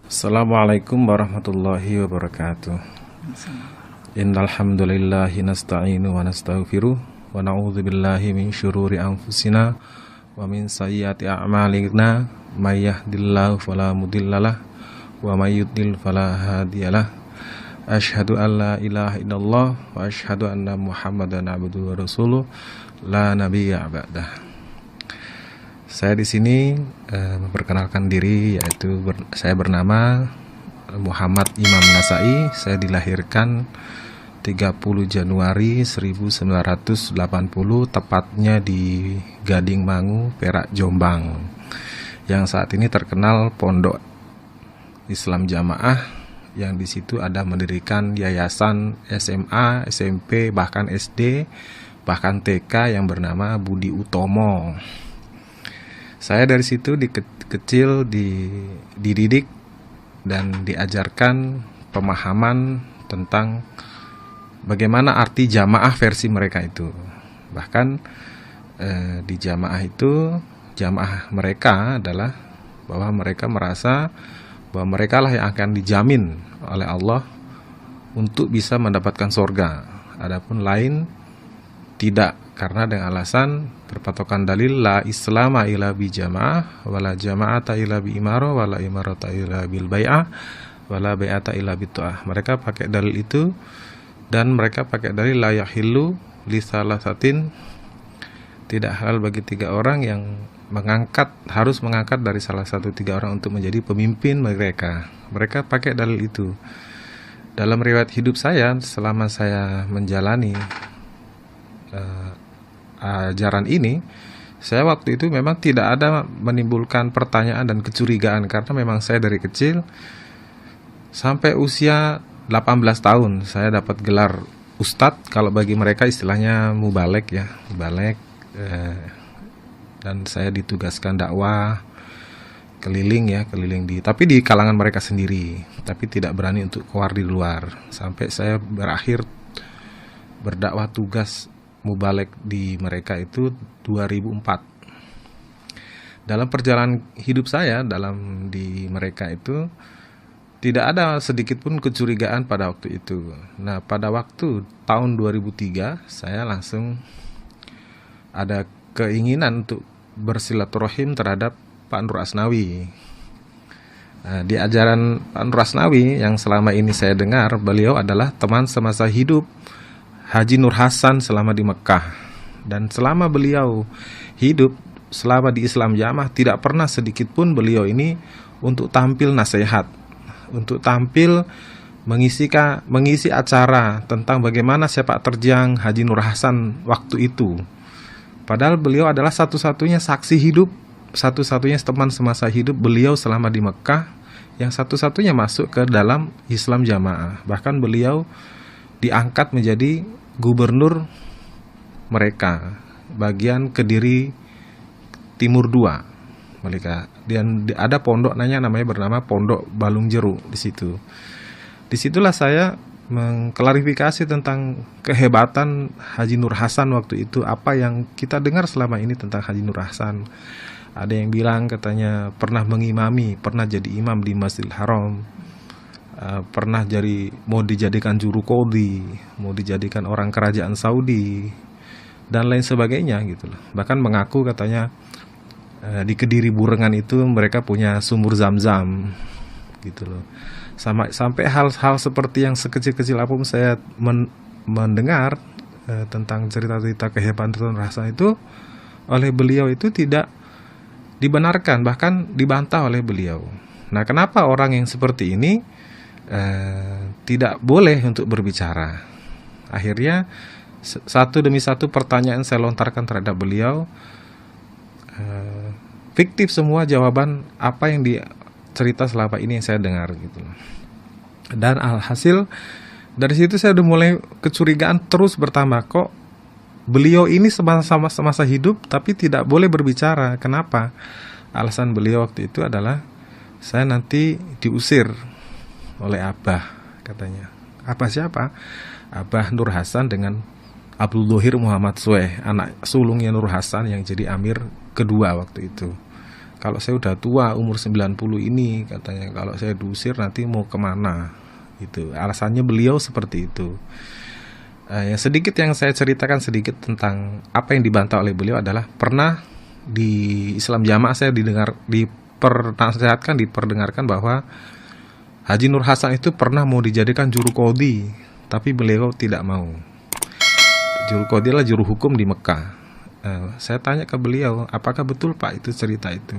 Assalamualaikum warahmatullahi wabarakatuh. Innal hamdalillahi nasta'inu wa nastaghfiruh wa na'udzu billahi min syururi anfusina wa min sayyiati a'malina may yahdihillahu fala mudhillalah wa may yudlil fala hadiyalah. Asyhadu an la ilaha illallah wa asyhadu anna Muhammadan abduhu wa rasuluh la nabiyya ba'dah. Saya di sini memperkenalkan diri, yaitu saya bernama Muhammad Imam Nasai. Saya dilahirkan 30 Januari 1980, tepatnya di Gading Mangu, Perak, Jombang, yang saat ini terkenal Pondok Islam Jamaah, yang di situ ada mendirikan yayasan SMA, SMP, bahkan SD, bahkan TK yang bernama Budi Utomo. Saya dari situ kecil dididik dan diajarkan pemahaman tentang bagaimana arti jamaah versi mereka itu. Bahkan di jamaah itu, jamaah mereka adalah bahwa mereka merasa bahwa mereka lah yang akan dijamin oleh Allah untuk bisa mendapatkan surga. Adapun lain tidak, karena dengan alasan berpatokan dalil la islama illa bi jamaah wala jama'ata illa bi imarah wala imarata illa bil bai'ah wala bai'ata illa bi tu'ah. Mereka pakai dalil itu, dan mereka pakai dalil la yahillu li salasatin, tidak halal bagi 3 orang yang harus mengangkat dari salah satu 3 orang untuk menjadi pemimpin mereka. Mereka pakai dalil itu. Dalam riwayat hidup saya selama saya menjalani ajaran ini, saya waktu itu memang tidak ada menimbulkan pertanyaan dan kecurigaan, karena memang saya dari kecil sampai usia 18 tahun saya dapat gelar ustadz, kalau bagi mereka istilahnya mubalek ya, mubalek, dan saya ditugaskan dakwah keliling tapi di kalangan mereka sendiri, tapi tidak berani untuk keluar di luar, sampai saya berakhir berdakwah tugas mubalek di mereka itu 2004. Dalam perjalanan hidup saya di mereka itu tidak ada sedikit pun kecurigaan pada waktu itu. Nah, pada waktu tahun 2003 saya langsung ada keinginan untuk bersilaturahim terhadap Pak Nur Asnawi. Nah, di ajaran Pak Nur Asnawi yang selama ini saya dengar, beliau adalah teman semasa hidup Haji Nur Hasan selama di Mekah, dan selama beliau hidup selama di Islam Jamaah tidak pernah sedikit pun beliau ini untuk tampil nasihat, untuk tampil mengisi acara tentang bagaimana sepak terjang Haji Nur Hasan waktu itu. Padahal beliau adalah satu-satunya saksi hidup, satu-satunya teman semasa hidup beliau selama di Mekah, yang satu-satunya masuk ke dalam Islam Jamaah. Bahkan beliau diangkat menjadi gubernur mereka bagian Kediri Timur 2 mereka, dan ada pondok namanya bernama Pondok Balung Jeru di situ. Disitulah saya mengklarifikasi tentang kehebatan Haji Nur Hasan waktu itu, apa yang kita dengar selama ini tentang Haji Nur Hasan. Ada yang bilang katanya pernah mengimami, pernah jadi imam di Masjidil Haram, pernah mau dijadikan juru qadhi, mau dijadikan orang kerajaan Saudi, dan lain sebagainya gitu loh. Bahkan mengaku katanya di Kediri Burengan itu mereka punya sumur Zam-Zam gitu loh. Sampai hal-hal seperti yang sekecil-kecil apapun saya mendengar tentang cerita-cerita kehebatan rasa itu oleh beliau itu tidak dibenarkan, bahkan dibantah oleh beliau. Nah, kenapa orang yang seperti ini tidak boleh untuk berbicara? Akhirnya satu demi satu pertanyaan saya lontarkan terhadap beliau, fiktif semua jawaban apa yang cerita selama ini yang saya dengar gitu. Dan alhasil dari situ saya udah mulai kecurigaan terus bertambah, kok beliau ini sama-sama semasa hidup tapi tidak boleh berbicara. Kenapa? Alasan beliau waktu itu adalah saya nanti diusir oleh Abah, katanya. Abah siapa? Abah Nur Hasan dengan Abdul Dhohir Muhammad Sweh, anak sulungnya Nur Hasan yang jadi amir kedua waktu itu. kalau saya udah tua umur 90 ini, katanya kalau saya diusir nanti mau kemana gitu. Alasannya beliau seperti itu. Yang sedikit yang saya ceritakan sedikit tentang apa yang dibantah oleh beliau adalah pernah di Islam Jamaah saya diperdengarkan bahwa Haji Nur Hasan itu pernah mau dijadikan juru qadhi, tapi beliau tidak mau. Juru qadhi adalah juru hukum di Mekah. Saya tanya ke beliau, apakah betul Pak itu cerita itu?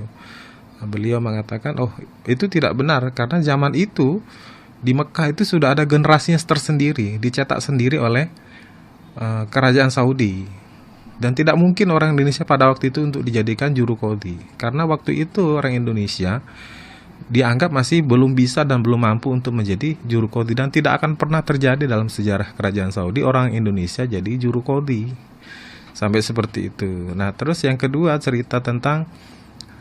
Beliau mengatakan, oh itu tidak benar, karena zaman itu di Mekah itu sudah ada generasinya tersendiri, dicetak sendiri oleh kerajaan Saudi. Dan tidak mungkin orang Indonesia pada waktu itu untuk dijadikan juru qadhi, karena waktu itu orang Indonesia dianggap masih belum bisa dan belum mampu untuk menjadi juru qadhi, dan tidak akan pernah terjadi dalam sejarah kerajaan Saudi orang Indonesia jadi juru qadhi. Sampai seperti itu. Nah, terus yang kedua cerita tentang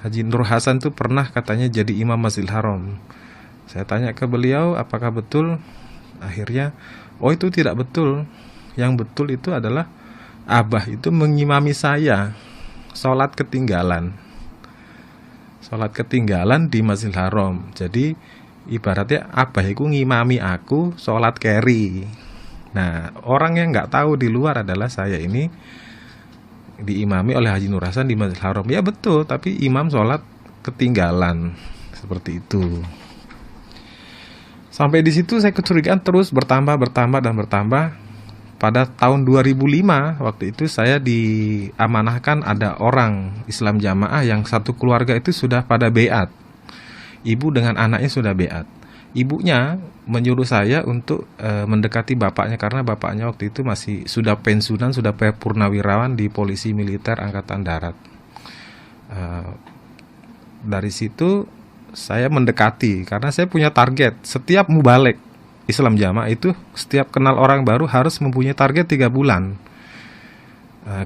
Haji Nur Hasan itu pernah katanya jadi imam Masjidil Haram. Saya tanya ke beliau apakah betul. Akhirnya, oh itu tidak betul. Yang betul itu adalah Abah itu mengimami saya sholat ketinggalan di Masjidil Haram. Jadi ibaratnya Abah itu ngimami aku sholat carry. Nah, orang yang nggak tahu di luar adalah saya ini diimami oleh Haji Nur Hasan di Masjidil Haram. Ya betul, tapi imam sholat ketinggalan seperti itu. Sampai di situ saya kecurigaan terus bertambah. Pada tahun 2005 waktu itu saya diamanahkan ada orang Islam Jamaah yang satu keluarga itu sudah pada beat. Ibu dengan anaknya sudah beat. Ibunya menyuruh saya untuk mendekati bapaknya karena bapaknya waktu itu masih sudah pensiunan, sudah purnawirawan di Polisi Militer Angkatan Darat. Dari situ saya mendekati karena saya punya target setiap mubalek Islam Jamaah itu setiap kenal orang baru harus mempunyai target 3 bulan.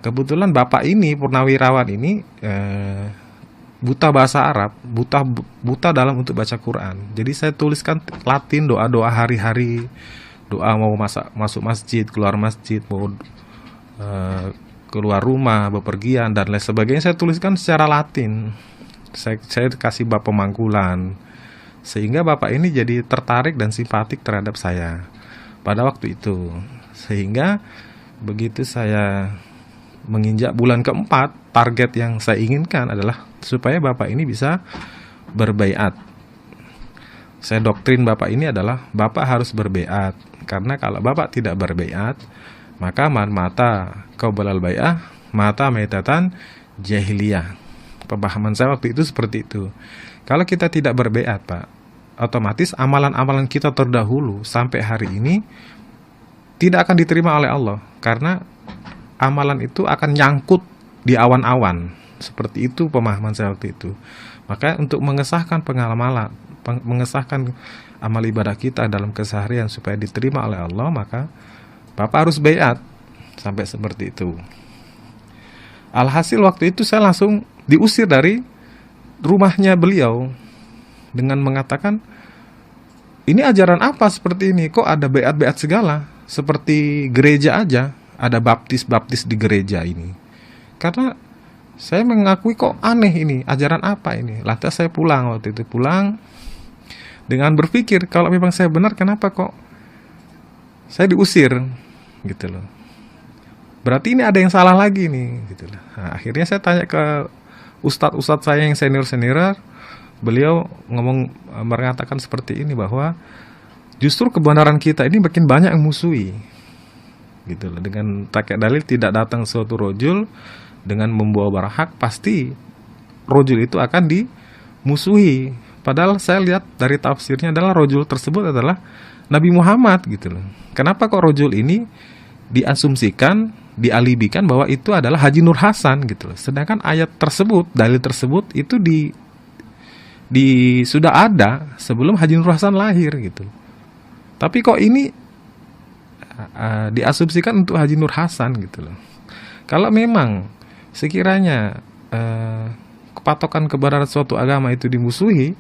Kebetulan bapak ini purnawirawan ini buta bahasa Arab, buta dalam untuk baca Quran. Jadi saya tuliskan Latin doa-doa hari-hari, doa mau masuk masjid, keluar masjid, mau keluar rumah, bepergian dan lain sebagainya saya tuliskan secara Latin. Saya kasih bab pemangkulan. Sehingga bapak ini jadi tertarik dan simpatik terhadap saya pada waktu itu. Sehingga begitu saya menginjak bulan keempat, target yang saya inginkan adalah supaya bapak ini bisa berbaiat. Saya doktrin bapak ini adalah bapak harus berbaiat, karena kalau bapak tidak berbaiat, maka man mata qablal bai'ah mata maitatan jahiliyah. Pemahaman saya waktu itu seperti itu. Kalau kita tidak berbaiat, Pak, otomatis amalan-amalan kita terdahulu sampai hari ini tidak akan diterima oleh Allah, karena amalan itu akan nyangkut di awan-awan. Seperti itu pemahaman saya waktu itu. Maka untuk mengesahkan mengesahkan amal ibadah kita dalam keseharian supaya diterima oleh Allah, maka Bapak harus baiat. Sampai seperti itu. Alhasil waktu itu saya langsung diusir dari rumahnya beliau dengan mengatakan, ini ajaran apa seperti ini? Kok ada baiat-baiat segala? Seperti gereja aja, ada baptis-baptis di gereja ini. Karena saya mengakui kok aneh ini, ajaran apa ini? Lantas saya pulang waktu itu, dengan berpikir kalau memang saya benar, kenapa kok saya diusir gitu loh. Berarti ini ada yang salah lagi nih gitu loh. Nah, akhirnya saya tanya ke ustadz saya yang senior, beliau mengatakan seperti ini, bahwa justru kebenaran kita ini makin banyak yang musuhi gitu loh. Dengan pakai dalil tidak datang suatu rojul dengan membawa barang hak, pasti rojul itu akan dimusuhi. Padahal saya lihat dari tafsirnya adalah rojul tersebut adalah Nabi Muhammad gitu loh. Kenapa kok rojul ini diasumsikan, dialibikan bahwa itu adalah Haji Nur Hasan gitu loh. Sedangkan ayat tersebut, dalil tersebut itu sudah ada sebelum Haji Nur Hasan lahir gitu. Tapi kok ini diasumsikan untuk Haji Nur Hasan gitu loh. Kalau memang sekiranya kepatokan kebenaran suatu agama itu dimusuhi,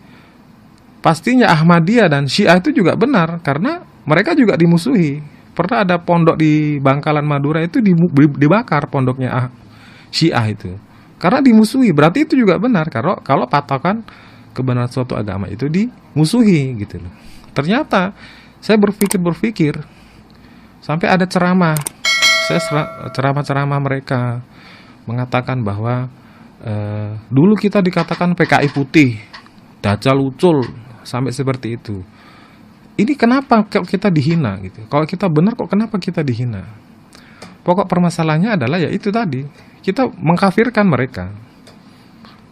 pastinya Ahmadiyah dan Syiah itu juga benar, karena mereka juga dimusuhi. Pernah ada pondok di Bangkalan Madura itu dibakar pondoknya Syiah itu. Karena dimusuhi, berarti itu juga benar. Kalau patokan kebenaran suatu agama itu dimusuhi gitu loh. Ternyata saya berpikir sampai ada ceramah. Ceramah mereka mengatakan bahwa dulu kita dikatakan PKI putih, Dajjal ucul, sampai seperti itu. Ini kenapa kok kita dihina gitu? Kalau kita benar kok kenapa kita dihina? Pokok permasalahannya adalah ya itu tadi, kita mengkafirkan mereka,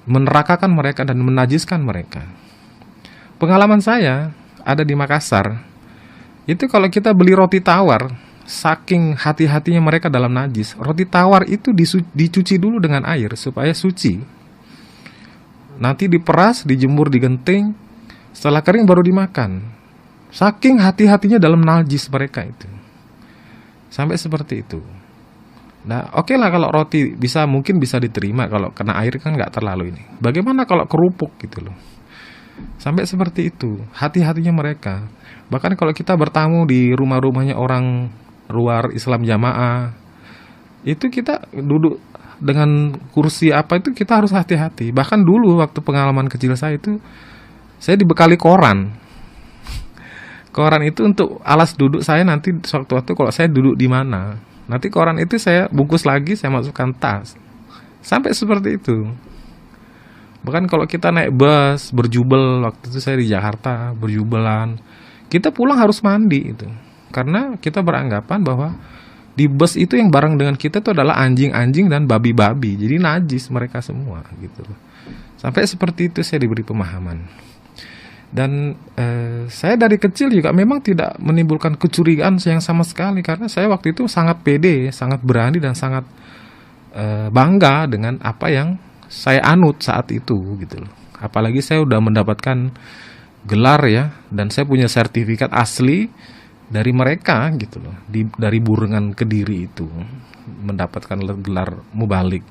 menerakakan mereka dan menajiskan mereka. Pengalaman saya ada di Makassar. Itu kalau kita beli roti tawar, saking hati-hatinya mereka dalam najis, roti tawar itu dicuci dulu dengan air supaya suci. Nanti diperas, dijemur, digenting, setelah kering baru dimakan. Saking hati-hatinya dalam najis mereka itu. Sampai seperti itu. Nah, oke lah kalau roti mungkin bisa diterima kalau kena air kan nggak terlalu ini. Bagaimana kalau kerupuk gitu loh? Sampai seperti itu, hati-hatinya mereka. Bahkan kalau kita bertamu di rumah-rumahnya orang luar Islam jamaah, itu kita duduk dengan kursi apa itu kita harus hati-hati. Bahkan dulu waktu pengalaman kecil saya itu, saya dibekali koran. Koran itu untuk alas duduk saya nanti sewaktu-waktu kalau saya duduk di mana. Nanti koran itu saya bungkus lagi, saya masukkan tas. Sampai seperti itu. Bahkan kalau kita naik bus, berjubel, waktu itu saya di Jakarta, berjubelan, kita pulang harus mandi itu. Karena kita beranggapan bahwa di bus itu yang bareng dengan kita itu adalah anjing-anjing dan babi-babi. Jadi najis mereka semua gitu. Sampai seperti itu saya diberi pemahaman. Dan saya dari kecil juga memang tidak menimbulkan kecurigaan yang sama sekali. Karena saya waktu itu sangat pede, sangat berani dan sangat bangga dengan apa yang saya anut saat itu gitu loh. Apalagi saya udah mendapatkan gelar ya, dan saya punya sertifikat asli dari mereka gitu loh, dari Burengan Kediri itu mendapatkan gelar mubalik.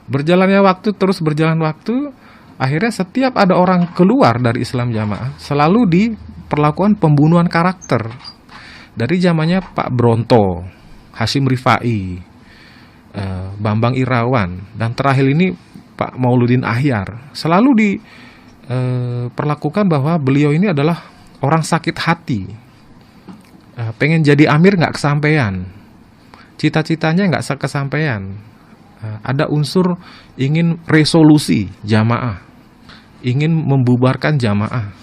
Berjalannya waktu, terus berjalan waktu, akhirnya setiap ada orang keluar dari Islam jamaah selalu diperlakukan pembunuhan karakter. Dari zamannya Pak Bronto, Hasyim Rifai, Bambang Irawan, dan terakhir ini Pak Mauludin Ahyar, selalu diperlakukan bahwa beliau ini adalah orang sakit hati, pengen jadi amir nggak kesampaian, cita-citanya nggak kesampaian, ada unsur ingin resolusi jamaah, ingin membubarkan jamaah,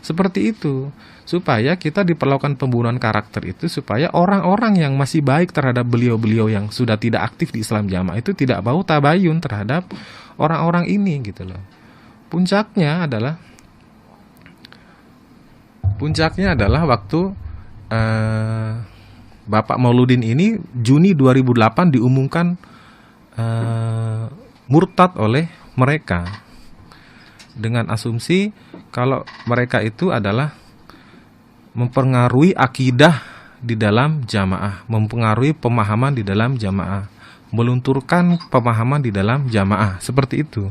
seperti itu, supaya kita diperlakukan pembunuhan karakter itu, supaya orang-orang yang masih baik terhadap beliau-beliau yang sudah tidak aktif di Islam jamaah itu tidak bau tabayun terhadap orang-orang ini gitu loh. Puncaknya adalah waktu Bapak Mauludin ini Juni 2008 diumumkan murtad oleh mereka dengan asumsi kalau mereka itu adalah mempengaruhi akidah di dalam jamaah, mempengaruhi pemahaman di dalam jamaah, melunturkan pemahaman di dalam jamaah, seperti itu.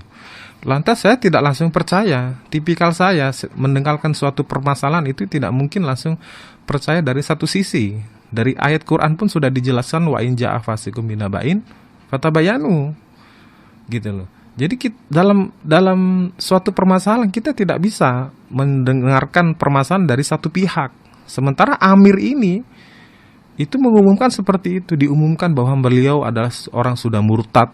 Lantas saya tidak langsung percaya. Tipikal saya mendengarkan suatu permasalahan itu tidak mungkin langsung percaya dari satu sisi. Dari ayat Quran pun sudah dijelaskan wa in ja'a fasiqun binaba'in fatabayanu. Gitu loh. Jadi dalam suatu permasalahan kita tidak bisa mendengarkan permasalahan dari satu pihak. Sementara Amir ini itu mengumumkan seperti itu, diumumkan bahwa beliau adalah orang sudah murtad,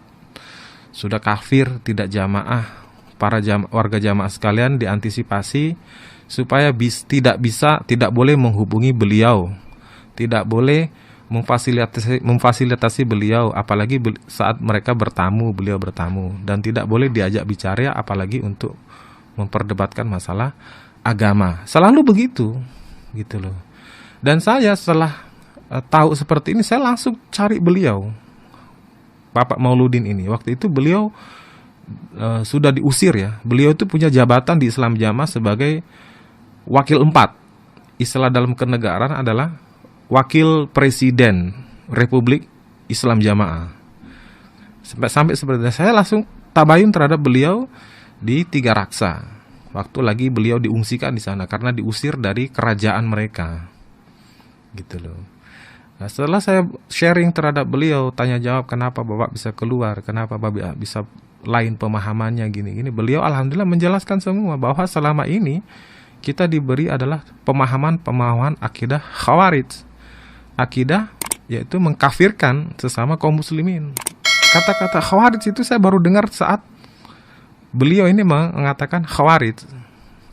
sudah kafir, tidak jamaah. Para warga jamaah sekalian diantisipasi supaya tidak boleh menghubungi beliau, tidak boleh memfasilitasi beliau, apalagi saat mereka beliau bertamu, dan tidak boleh diajak bicara apalagi untuk memperdebatkan masalah agama. Selalu begitu, gitu loh. Dan saya setelah tahu seperti ini, saya langsung cari beliau, Bapak Mauludin ini. Waktu itu beliau sudah diusir ya. Beliau itu punya jabatan di Islam Jamaah sebagai wakil 4. Istilah dalam kenegaraan adalah wakil presiden Republik Islam Jamaah. Sampai seperti itu, saya langsung tabayun terhadap beliau di Tiga Raksa. Waktu lagi beliau diungsikan di sana karena diusir dari kerajaan mereka. Gitu loh. Nah, setelah saya sharing terhadap beliau, tanya jawab kenapa Bapak bisa keluar, kenapa Bapak bisa lain pemahamannya gini-gini, beliau alhamdulillah menjelaskan semua bahwa selama ini kita diberi adalah pemahaman akidah Khawarij. Akidah yaitu mengkafirkan sesama kaum muslimin. Kata-kata Khawarij itu saya baru dengar saat beliau ini mengatakan Khawarij.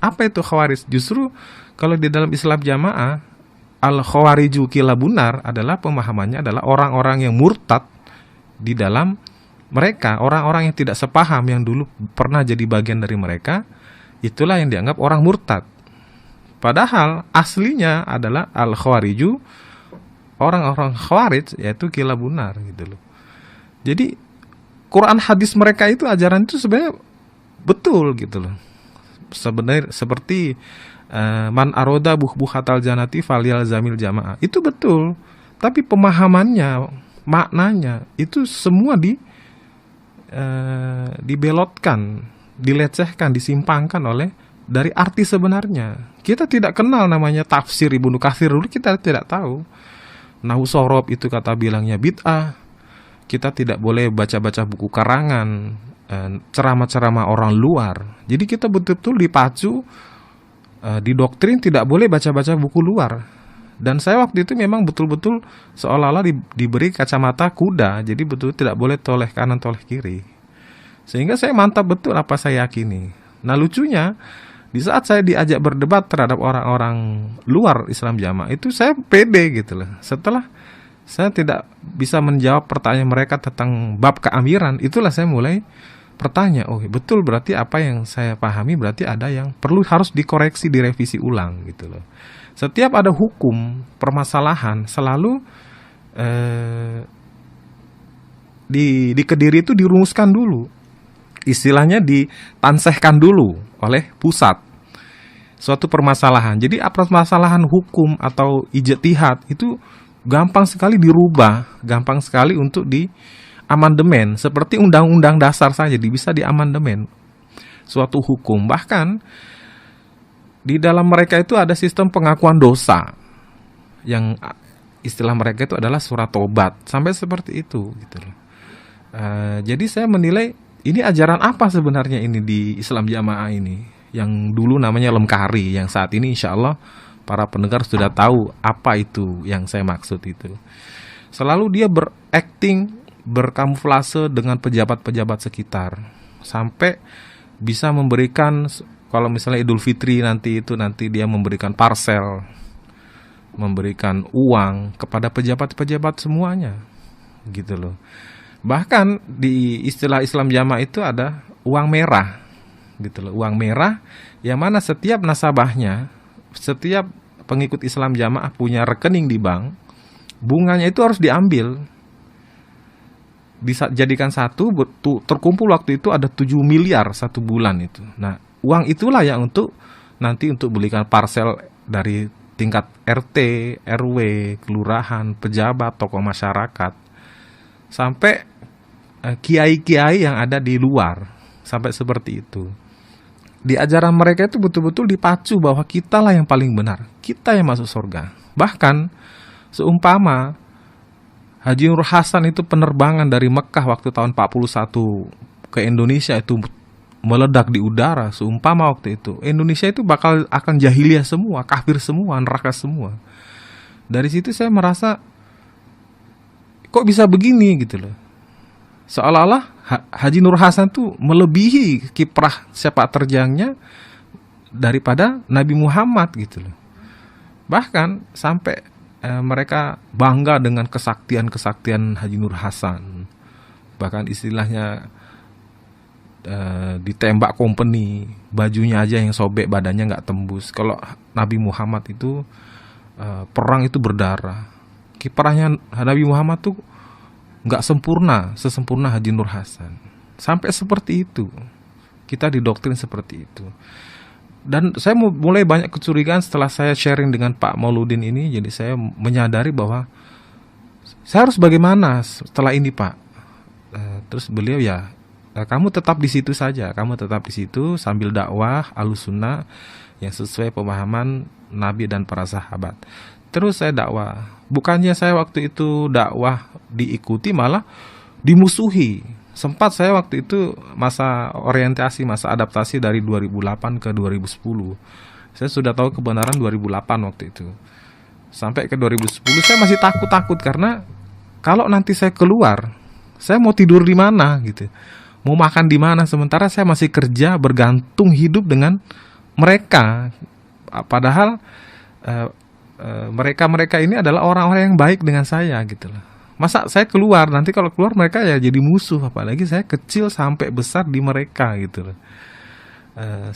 Apa itu Khawarij? Justru kalau di dalam Islam Jamaah, Al-Khawariju Kilabunar adalah pemahamannya adalah orang-orang yang murtad di dalam mereka, orang-orang yang tidak sepaham yang dulu pernah jadi bagian dari mereka, itulah yang dianggap orang murtad. Padahal aslinya adalah Al-Khawariju, orang-orang Khawarij, yaitu Kilabunar gitu loh. Jadi Quran hadis mereka itu, ajaran itu sebenarnya betul gitu loh. Sebenarnya seperti man aroda buhbuhatal janati falyal zamil jamaah, itu betul, tapi pemahamannya, maknanya itu semua dibelotkan, dilecehkan, disimpangkan oleh dari arti sebenarnya. Kita tidak kenal namanya tafsir Ibnu Katsir dulu, kita tidak tahu. Nahu sorob itu kata bilangnya bid'ah. Kita tidak boleh baca-baca buku karangan, ceramah-ceramah orang luar. Jadi kita betul-betul dipacu, didoktrin tidak boleh baca-baca buku luar. Dan saya waktu itu memang betul-betul seolah-olah diberi kacamata kuda. Jadi betul tidak boleh toleh kanan toleh kiri. Sehingga saya mantap betul apa saya yakini. Nah lucunya, di saat saya diajak berdebat terhadap orang-orang luar Islam Jamaah, itu saya pede gitu loh. Setelah saya tidak bisa menjawab pertanyaan mereka tentang bab keamiran, itulah saya mulai bertanya, oh betul, berarti apa yang saya pahami berarti ada yang harus dikoreksi, direvisi ulang gitu loh. Setiap ada hukum, permasalahan selalu di Kediri itu dirumuskan dulu. Istilahnya ditansehkan dulu oleh pusat suatu permasalahan. Jadi permasalahan hukum atau ijtihad itu gampang sekali dirubah, gampang sekali untuk amandemen, seperti undang-undang dasar saja bisa diamandemen suatu hukum. Bahkan di dalam mereka itu ada sistem pengakuan dosa yang istilah mereka itu adalah surat tobat, sampai seperti itu gitu loh. Jadi saya menilai ini ajaran apa sebenarnya ini di Islam Jamaah ini, yang dulu namanya Lemkari, yang saat ini insya Allah para pendengar sudah tahu apa itu yang saya maksud itu. Selalu dia berakting, berkamuflase dengan pejabat-pejabat sekitar, sampai bisa memberikan, kalau misalnya Idul Fitri nanti dia memberikan parsel, memberikan uang kepada pejabat-pejabat semuanya gitu loh. Bahkan di istilah Islam Jamaah itu ada uang merah gitu loh, uang merah yang mana setiap nasabahnya, setiap pengikut Islam Jamaah punya rekening di bank, bunganya itu harus diambil, dijadikan satu, terkumpul waktu itu ada 7 miliar satu bulan itu. Nah, uang itulah yang untuk nanti untuk belikan parsel dari tingkat RT, RW, kelurahan, pejabat, tokoh masyarakat, sampai kiai-kiai yang ada di luar, sampai seperti itu. Di ajaran mereka itu betul-betul dipacu bahwa kitalah yang paling benar, kita yang masuk surga. Bahkan seumpama Haji Nur Hasan itu penerbangan dari Mekah waktu tahun 41 ke Indonesia itu meledak di udara, seumpama waktu itu Indonesia itu akan jahiliyah semua, kafir semua, neraka semua. Dari situ saya merasa kok bisa begini gitu loh. Seolah-olah Haji Nur Hasan tuh melebihi kiprah sepak terjangnya daripada Nabi Muhammad gitu loh. Bahkan sampai mereka bangga dengan kesaktian Haji Nur Hasan. Bahkan istilahnya ditembak company, bajunya aja yang sobek, badannya nggak tembus. Kalau Nabi Muhammad itu perang itu berdarah. Kiprahnya Nabi Muhammad tuh nggak sempurna sesempurna Haji Nur Hasan. Sampai seperti itu kita didoktrin seperti itu. Dan saya mulai banyak kecurigaan setelah saya sharing dengan Pak Mauludin ini. Jadi saya menyadari bahwa saya harus bagaimana setelah ini Pak. Terus beliau kamu tetap di situ saja, kamu tetap di situ sambil dakwah Ahlussunnah yang sesuai pemahaman Nabi dan para sahabat. Terus saya dakwah. Bukannya saya waktu itu dakwah diikuti, malah dimusuhi. Sempat saya waktu itu masa orientasi, masa adaptasi dari 2008 ke 2010. Saya sudah tahu kebenaran 2008 waktu itu. Sampai ke 2010 saya masih takut-takut karena kalau nanti saya keluar, saya mau tidur di mana gitu. Mau makan di mana, sementara saya masih kerja bergantung hidup dengan mereka. Padahal mereka ini adalah orang-orang yang baik dengan saya gitu loh. Masa saya keluar, nanti kalau keluar mereka ya jadi musuh, apalagi saya kecil sampai besar di mereka gitu loh.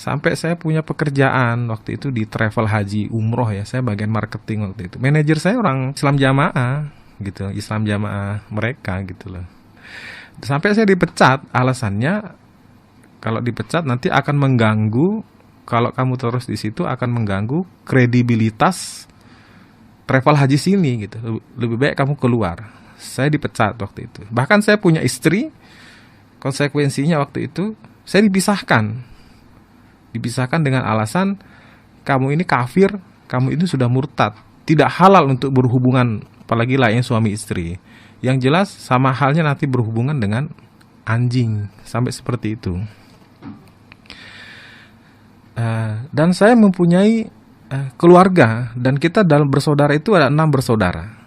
Sampai saya punya pekerjaan waktu itu di travel haji umroh ya, saya bagian marketing waktu itu. Manajer saya orang Islam jamaah gitu, Islam jamaah mereka gitu loh. Sampai saya dipecat, alasannya kalau dipecat nanti akan mengganggu, kalau kamu terus di situ akan mengganggu kredibilitas travel haji sini gitu. Lebih baik kamu keluar. Saya dipecat waktu itu. Bahkan saya punya istri, konsekuensinya waktu itu saya dipisahkan. Dipisahkan dengan alasan kamu ini kafir, kamu ini sudah murtad, tidak halal untuk berhubungan, apalagi lainnya suami istri. Yang jelas sama halnya nanti berhubungan dengan anjing, sampai seperti itu. Dan saya mempunyai keluarga, dan kita dalam bersaudara itu ada 6 bersaudara.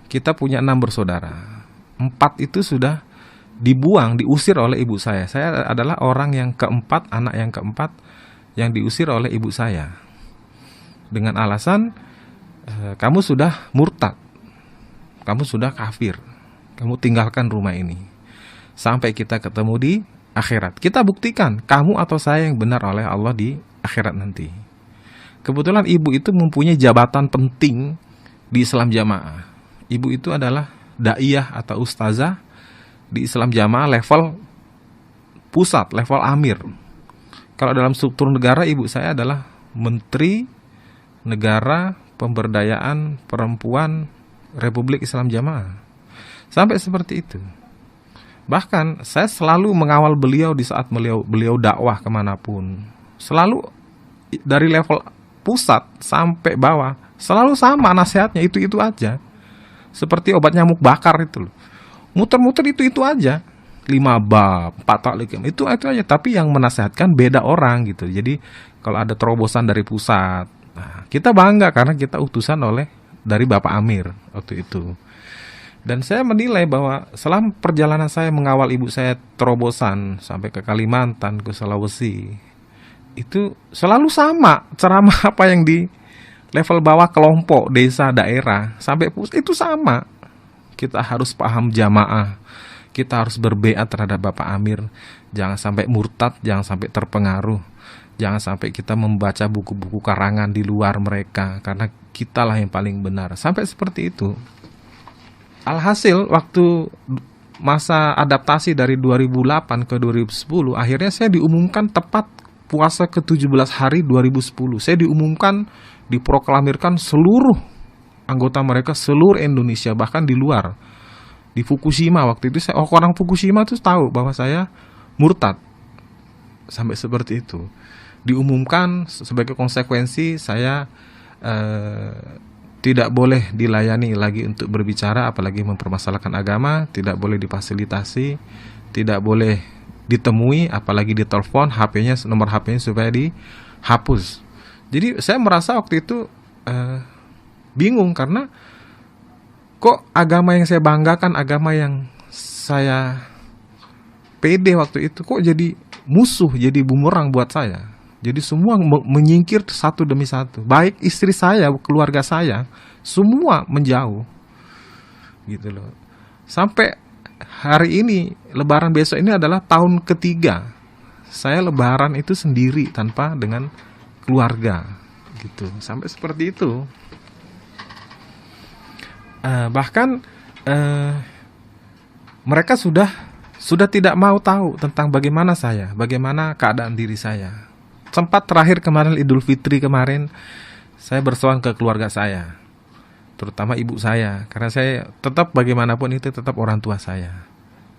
Kita punya 6 bersaudara. 4 itu sudah dibuang, diusir oleh ibu saya. Saya adalah orang yang keempat, anak yang keempat yang diusir oleh ibu saya dengan alasan kamu sudah murtad, kamu sudah kafir, kamu tinggalkan rumah ini sampai kita ketemu di akhirat. Kita buktikan kamu atau saya yang benar oleh Allah di akhirat nanti. Kebetulan ibu itu mempunyai jabatan penting di Islam jamaah. Ibu itu adalah daiyah atau ustazah di Islam jamaah level pusat, level amir. Kalau dalam struktur negara, ibu saya adalah Menteri Negara Pemberdayaan Perempuan Republik Islam Jamaah. Sampai seperti itu. Bahkan saya selalu mengawal beliau di saat beliau dakwah kemanapun. Selalu dari level pusat sampai bawah, selalu sama nasihatnya, itu aja. Seperti obat nyamuk bakar itu loh. Muter-muter itu aja. 5 bab, 4 taklik, itu aja. Tapi yang menasehatkan beda orang gitu. Jadi kalau ada terobosan dari pusat, nah, kita bangga karena kita utusan dari Bapak Amir waktu itu. Dan saya menilai bahwa selama perjalanan saya mengawal ibu saya terobosan sampai ke Kalimantan, ke Sulawesi, itu selalu sama ceramah apa yang di level bawah kelompok, desa, daerah, sampai pusat itu sama. Kita harus paham jamaah. Kita harus berbeat terhadap Bapak Amir. Jangan sampai murtad, jangan sampai terpengaruh. Jangan sampai kita membaca buku-buku karangan di luar mereka, karena kitalah yang paling benar. Sampai seperti itu. Alhasil waktu masa adaptasi dari 2008 ke 2010, akhirnya saya diumumkan tepat puasa ke-17 hari 2010. Saya diumumkan, diproklamirkan seluruh anggota mereka, seluruh Indonesia, bahkan di luar. Di Fukushima waktu itu, orang Fukushima tuh tahu bahwa saya murtad. Sampai seperti itu. Diumumkan sebagai konsekuensi saya tidak boleh dilayani lagi untuk berbicara, apalagi mempermasalahkan agama, tidak boleh difasilitasi, tidak boleh ditemui, apalagi ditelepon, nomor HP-nya supaya dihapus. Jadi saya merasa waktu itu bingung karena kok agama yang saya banggakan, agama yang saya pede waktu itu, kok jadi musuh, jadi bumerang buat saya. Jadi semua menyingkir satu demi satu. Baik istri saya, keluarga saya, semua menjauh. Gitu loh. Sampai hari ini, lebaran besok ini adalah tahun ketiga. Saya lebaran itu sendiri tanpa dengan keluarga. Gitu. Sampai seperti itu. Bahkan mereka sudah tidak mau tahu tentang bagaimana saya, bagaimana keadaan diri saya. Sempat terakhir kemarin Idul Fitri kemarin, saya bersowan ke keluarga saya, terutama ibu saya, karena saya tetap bagaimanapun itu tetap orang tua saya.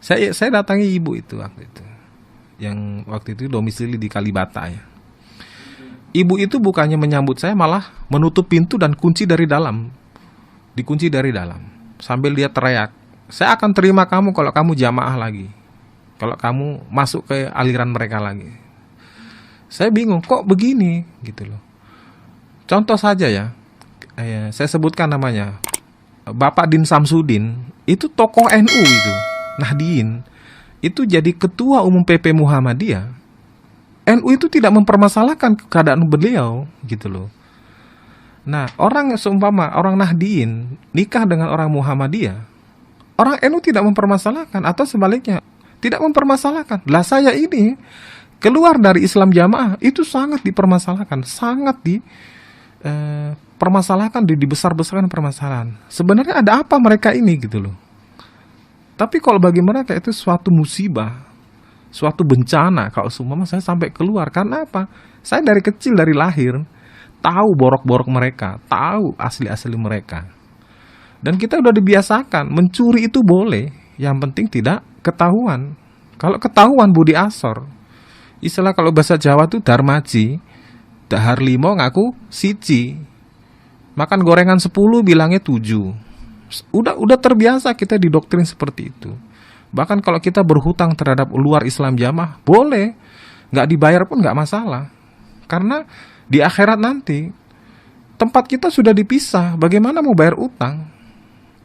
Saya datangi ibu itu waktu itu, yang waktu itu domisili di Kalibata ya. Ibu itu bukannya menyambut saya, malah menutup pintu dan kunci dari dalam. dikunci dari dalam. Sambil dia teriak, saya akan terima kamu kalau kamu jamaah lagi, kalau kamu masuk ke aliran mereka lagi. Saya bingung, kok begini gitu loh. Contoh saja ya, saya sebutkan namanya, Bapak Din Samsudin, itu tokoh NU itu, Nahdien, itu jadi ketua umum PP Muhammadiyah. NU itu tidak mempermasalahkan keadaan beliau gitu loh. Nah, orang seumpama orang Nahdien nikah dengan orang Muhammadiyah, orang NU tidak mempermasalahkan, atau sebaliknya tidak mempermasalahkan. Lah saya ini keluar dari Islam Jamaah itu sangat dipermasalahkan, sangat dipermasalahkan, dibesar-besarkan permasalahan. Sebenarnya ada apa mereka ini gitu loh. Tapi kalau bagi mereka itu suatu musibah, suatu bencana kalau seumpama saya sampai keluar. Karena apa? Saya dari kecil, dari lahir tahu borok-borok mereka, tahu asli-asli mereka. Dan kita udah dibiasakan, mencuri itu boleh, yang penting tidak ketahuan. Kalau ketahuan budi asor. Istilah kalau bahasa Jawa tuh darmaji, dahar limo ngaku siji. Makan gorengan 10 bilangnya 7. Udah terbiasa kita didoktrin seperti itu. Bahkan kalau kita berhutang terhadap luar Islam Jamaah, boleh, nggak dibayar pun nggak masalah. Karena di akhirat nanti tempat kita sudah dipisah. Bagaimana mau bayar utang?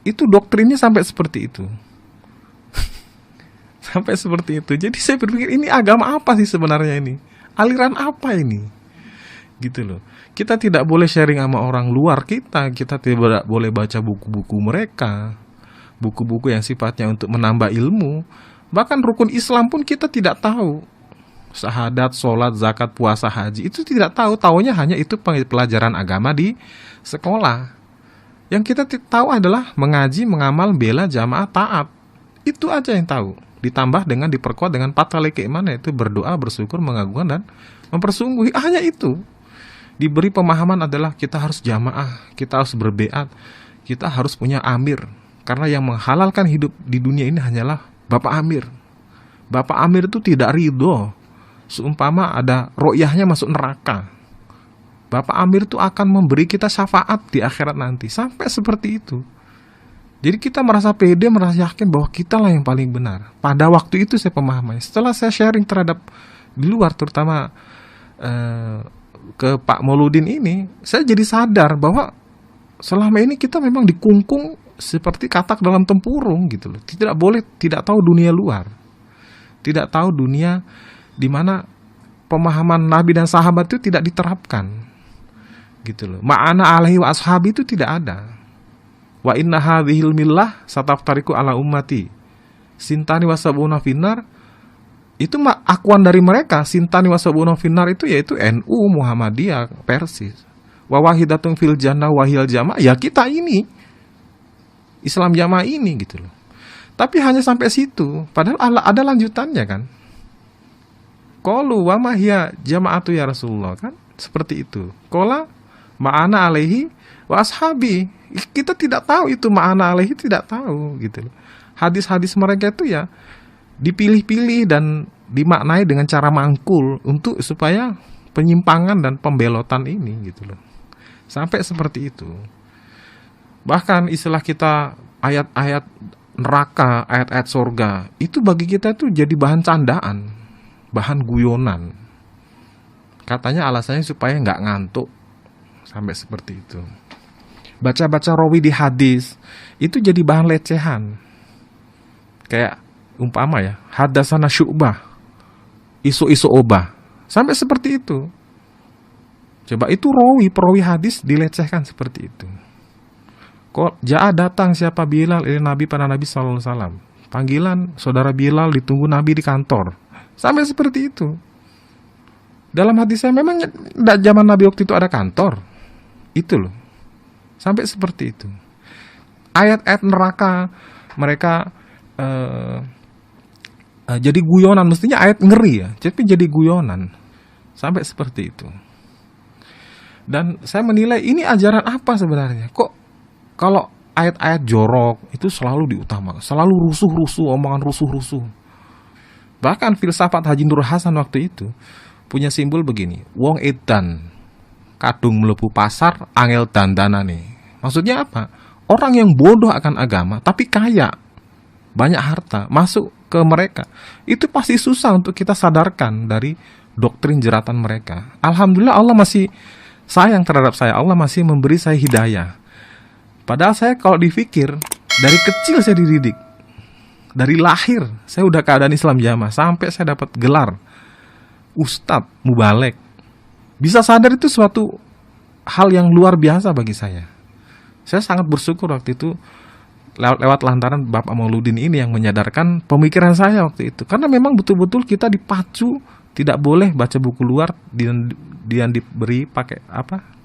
Itu doktrinnya sampai seperti itu. Sampai seperti itu. Jadi saya berpikir, ini agama apa sih sebenarnya ini? Aliran apa ini? Gitu loh. Kita tidak boleh sharing sama orang luar kita. Kita tidak boleh baca buku-buku mereka. Buku-buku yang sifatnya untuk menambah ilmu. Bahkan rukun Islam pun kita tidak tahu. Syahadat, sholat, zakat, puasa, haji, itu tidak tahu. Taunya hanya itu pelajaran agama di sekolah. Yang kita tahu adalah mengaji, mengamal, bela, jamaah, taat. Itu aja yang tahu. Ditambah dengan diperkuat dengan patale keimanan, yaitu berdoa, bersyukur, mengagungkan, dan mempersungguhi. Hanya itu. Diberi pemahaman adalah kita harus jamaah, kita harus berbeat, kita harus punya amir. Karena yang menghalalkan hidup di dunia ini hanyalah Bapak Amir. Bapak Amir itu tidak ridho seumpama ada ro'yahnya masuk neraka. Bapak Amir itu akan memberi kita syafaat di akhirat nanti. Sampai seperti itu. Jadi kita merasa pede, merasa yakin bahwa kita lah yang paling benar. Pada waktu itu saya pemahamannya. Setelah saya sharing terhadap di luar, terutama ke Pak Mauludin ini, saya jadi sadar bahwa selama ini kita memang dikungkung seperti katak dalam tempurung gitu loh. Tidak boleh tidak tahu dunia luar. Tidak tahu dunia di mana pemahaman Nabi dan sahabat itu tidak diterapkan. Gitu loh. Ma'ana alaihi wa ashabi itu tidak ada. Wa inna hadhil millah sataftariku ala ummati sintani wasabuna finnar, itu akuan dari mereka. Sintani wasabuna finnar itu yaitu NU, Muhammadiyah, Persis. Wa wahidatun fil jannah wahil jamaah, ya kita ini Islam Jamaah ini gitu loh. Tapi hanya sampai situ, padahal ada lanjutannya kan. Qalu wa ma hiya jama'atu ya Rasulullah, kan seperti itu. Qala ma'ana alaihi wa ashabi. Kita tidak tahu itu ma'ana alaihi, tidak tahu gitu loh. Hadis-hadis mereka itu ya dipilih-pilih dan dimaknai dengan cara mangkul untuk supaya penyimpangan dan pembelotan ini gitu loh. Sampai seperti itu. Bahkan istilah kita ayat-ayat neraka, ayat-ayat surga, itu bagi kita itu jadi bahan candaan, bahan guyonan. Katanya alasannya supaya nggak ngantuk. Sampai seperti itu. Baca-baca rawi di hadis itu jadi bahan lecehan. Kayak umpama ya, hadasana Syu'bah, isu-isu obah. Sampai seperti itu. Coba itu perawi hadis dilecehkan seperti itu. Kok Ja'a datang siapa Bilal ini Nabi pada Nabi sallallahu alaihi wasallam. Panggilan saudara Bilal ditunggu Nabi di kantor. Sampai seperti itu. Dalam hadis saya memang zaman Nabi waktu itu ada kantor. Itu loh. Sampai seperti itu. Ayat-ayat neraka mereka jadi guyonan. Mestinya ayat ngeri ya, tapi jadi guyonan. Sampai seperti itu. Dan saya menilai ini ajaran apa sebenarnya? Kok kalau ayat-ayat jorok itu selalu diutamakan, selalu rusuh-rusuh, omongan rusuh-rusuh. Bahkan filsafat Haji Nur Hasan waktu itu punya simbol begini, wong edan kadung mlebu pasar angel dandanane. Maksudnya apa? orang yang bodoh akan agama tapi kaya, banyak harta masuk ke mereka, itu pasti susah untuk kita sadarkan dari doktrin jeratan mereka. Alhamdulillah Allah masih sayang terhadap saya, Allah masih memberi saya hidayah. Padahal saya kalau dipikir, dari kecil saya dididik, dari lahir saya udah keadaan Islam jamaah, sampai saya dapat gelar Ustadz Mubalek. Bisa sadar itu suatu hal yang luar biasa bagi saya. Saya sangat bersyukur waktu itu lewat lantaran Bapak Mauludin ini yang menyadarkan pemikiran saya waktu itu. Karena memang betul-betul kita dipacu, tidak boleh baca buku luar, dia diberi pakai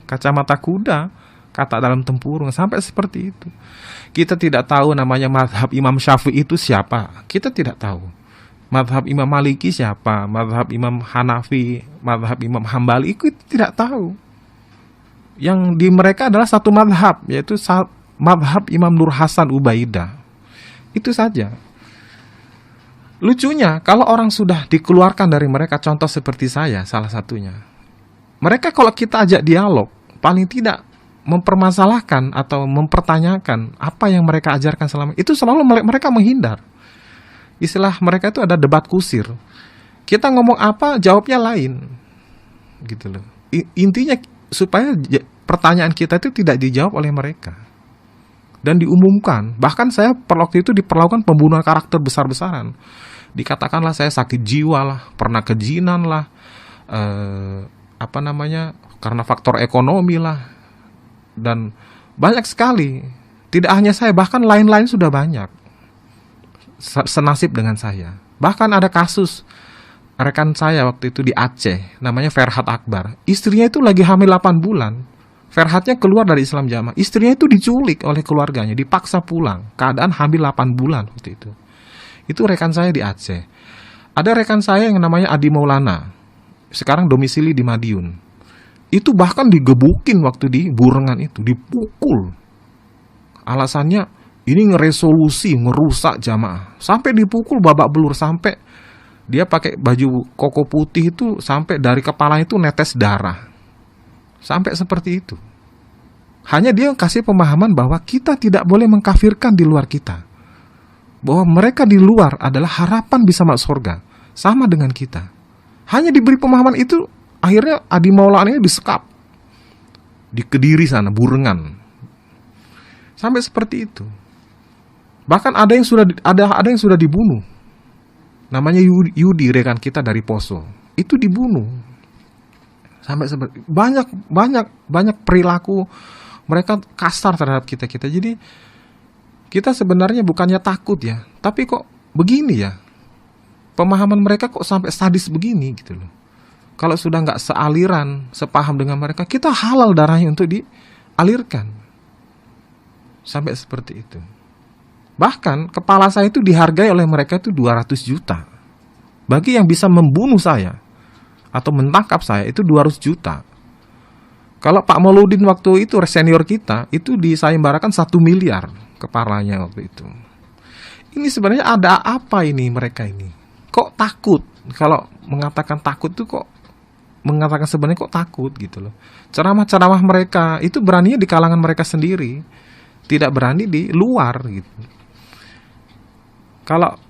kacamata kuda, kata dalam tempurung, sampai seperti itu. Kita tidak tahu namanya mazhab Imam Syafi'i itu siapa, kita tidak tahu. Mazhab Imam Maliki siapa, mazhab Imam Hanafi, mazhab Imam Hambali, itu tidak tahu. Yang di mereka adalah satu mazhab, yaitu mazhab Imam Nur Hasan Ubaidah. Itu saja. Lucunya, kalau orang sudah dikeluarkan dari mereka, contoh seperti saya, salah satunya. Mereka kalau kita ajak dialog, paling tidak mempermasalahkan atau mempertanyakan apa yang mereka ajarkan selama itu, selalu mereka menghindar. Istilah mereka itu ada debat kusir. Kita ngomong apa, jawabnya lain. Gitu loh. Intinya supaya pertanyaan kita itu tidak dijawab oleh mereka dan diumumkan. Bahkan saya waktu itu diperlakukan pembunuhan karakter besar-besaran. Dikatakanlah saya sakit jiwa lah, pernah kejinan lah, karena faktor ekonomi lah, dan banyak sekali. Tidak hanya saya, bahkan lain-lain sudah banyak senasib dengan saya. Bahkan ada kasus rekan saya waktu itu di Aceh, namanya Ferhat Akbar. Istrinya itu lagi hamil 8 bulan. Ferhatnya keluar dari Islam jamaah. Istrinya itu diculik oleh keluarganya, dipaksa pulang. Keadaan hamil 8 bulan waktu itu. Itu rekan saya di Aceh. Ada rekan saya yang namanya Adi Maulana. Sekarang domisili di Madiun. Itu bahkan digebukin waktu di Burengan itu, dipukul. Alasannya ini ngeresolusi, ngerusak jamaah. Sampai dipukul babak belur, sampai dia pakai baju koko putih itu, sampai dari kepala itu netes darah. Sampai seperti itu. Hanya dia kasih pemahaman bahwa kita tidak boleh mengkafirkan di luar kita. Bahwa mereka di luar adalah harapan bisa masuk surga, sama dengan kita. Hanya diberi pemahaman itu, akhirnya Adi Maulana ini disekap di Kediri sana, Burengan. Sampai seperti itu. Bahkan ada yang sudah dibunuh. Namanya Yudi, rekan kita dari Poso. Itu dibunuh. Sampai seperti banyak perilaku mereka kasar terhadap kita. Jadi kita sebenarnya bukannya takut ya, tapi kok begini ya, pemahaman mereka kok sampai sadis begini gitu loh. Kalau sudah nggak sealiran, sepaham dengan mereka, kita halal darahnya untuk dialirkan. Sampai seperti itu. Bahkan kepala saya itu dihargai oleh mereka itu 200 juta. Bagi yang bisa membunuh saya atau menangkap saya itu 200 juta. Kalau Pak Mauludin waktu itu senior kita, itu disayembarakan 1 miliar kepalanya waktu itu. Ini sebenarnya ada apa ini mereka ini? Kok takut? Kalau mengatakan takut tuh kok mengatakan sebenarnya kok takut gitu loh. Ceramah-ceramah mereka itu beraninya di kalangan mereka sendiri, tidak berani di luar gitu.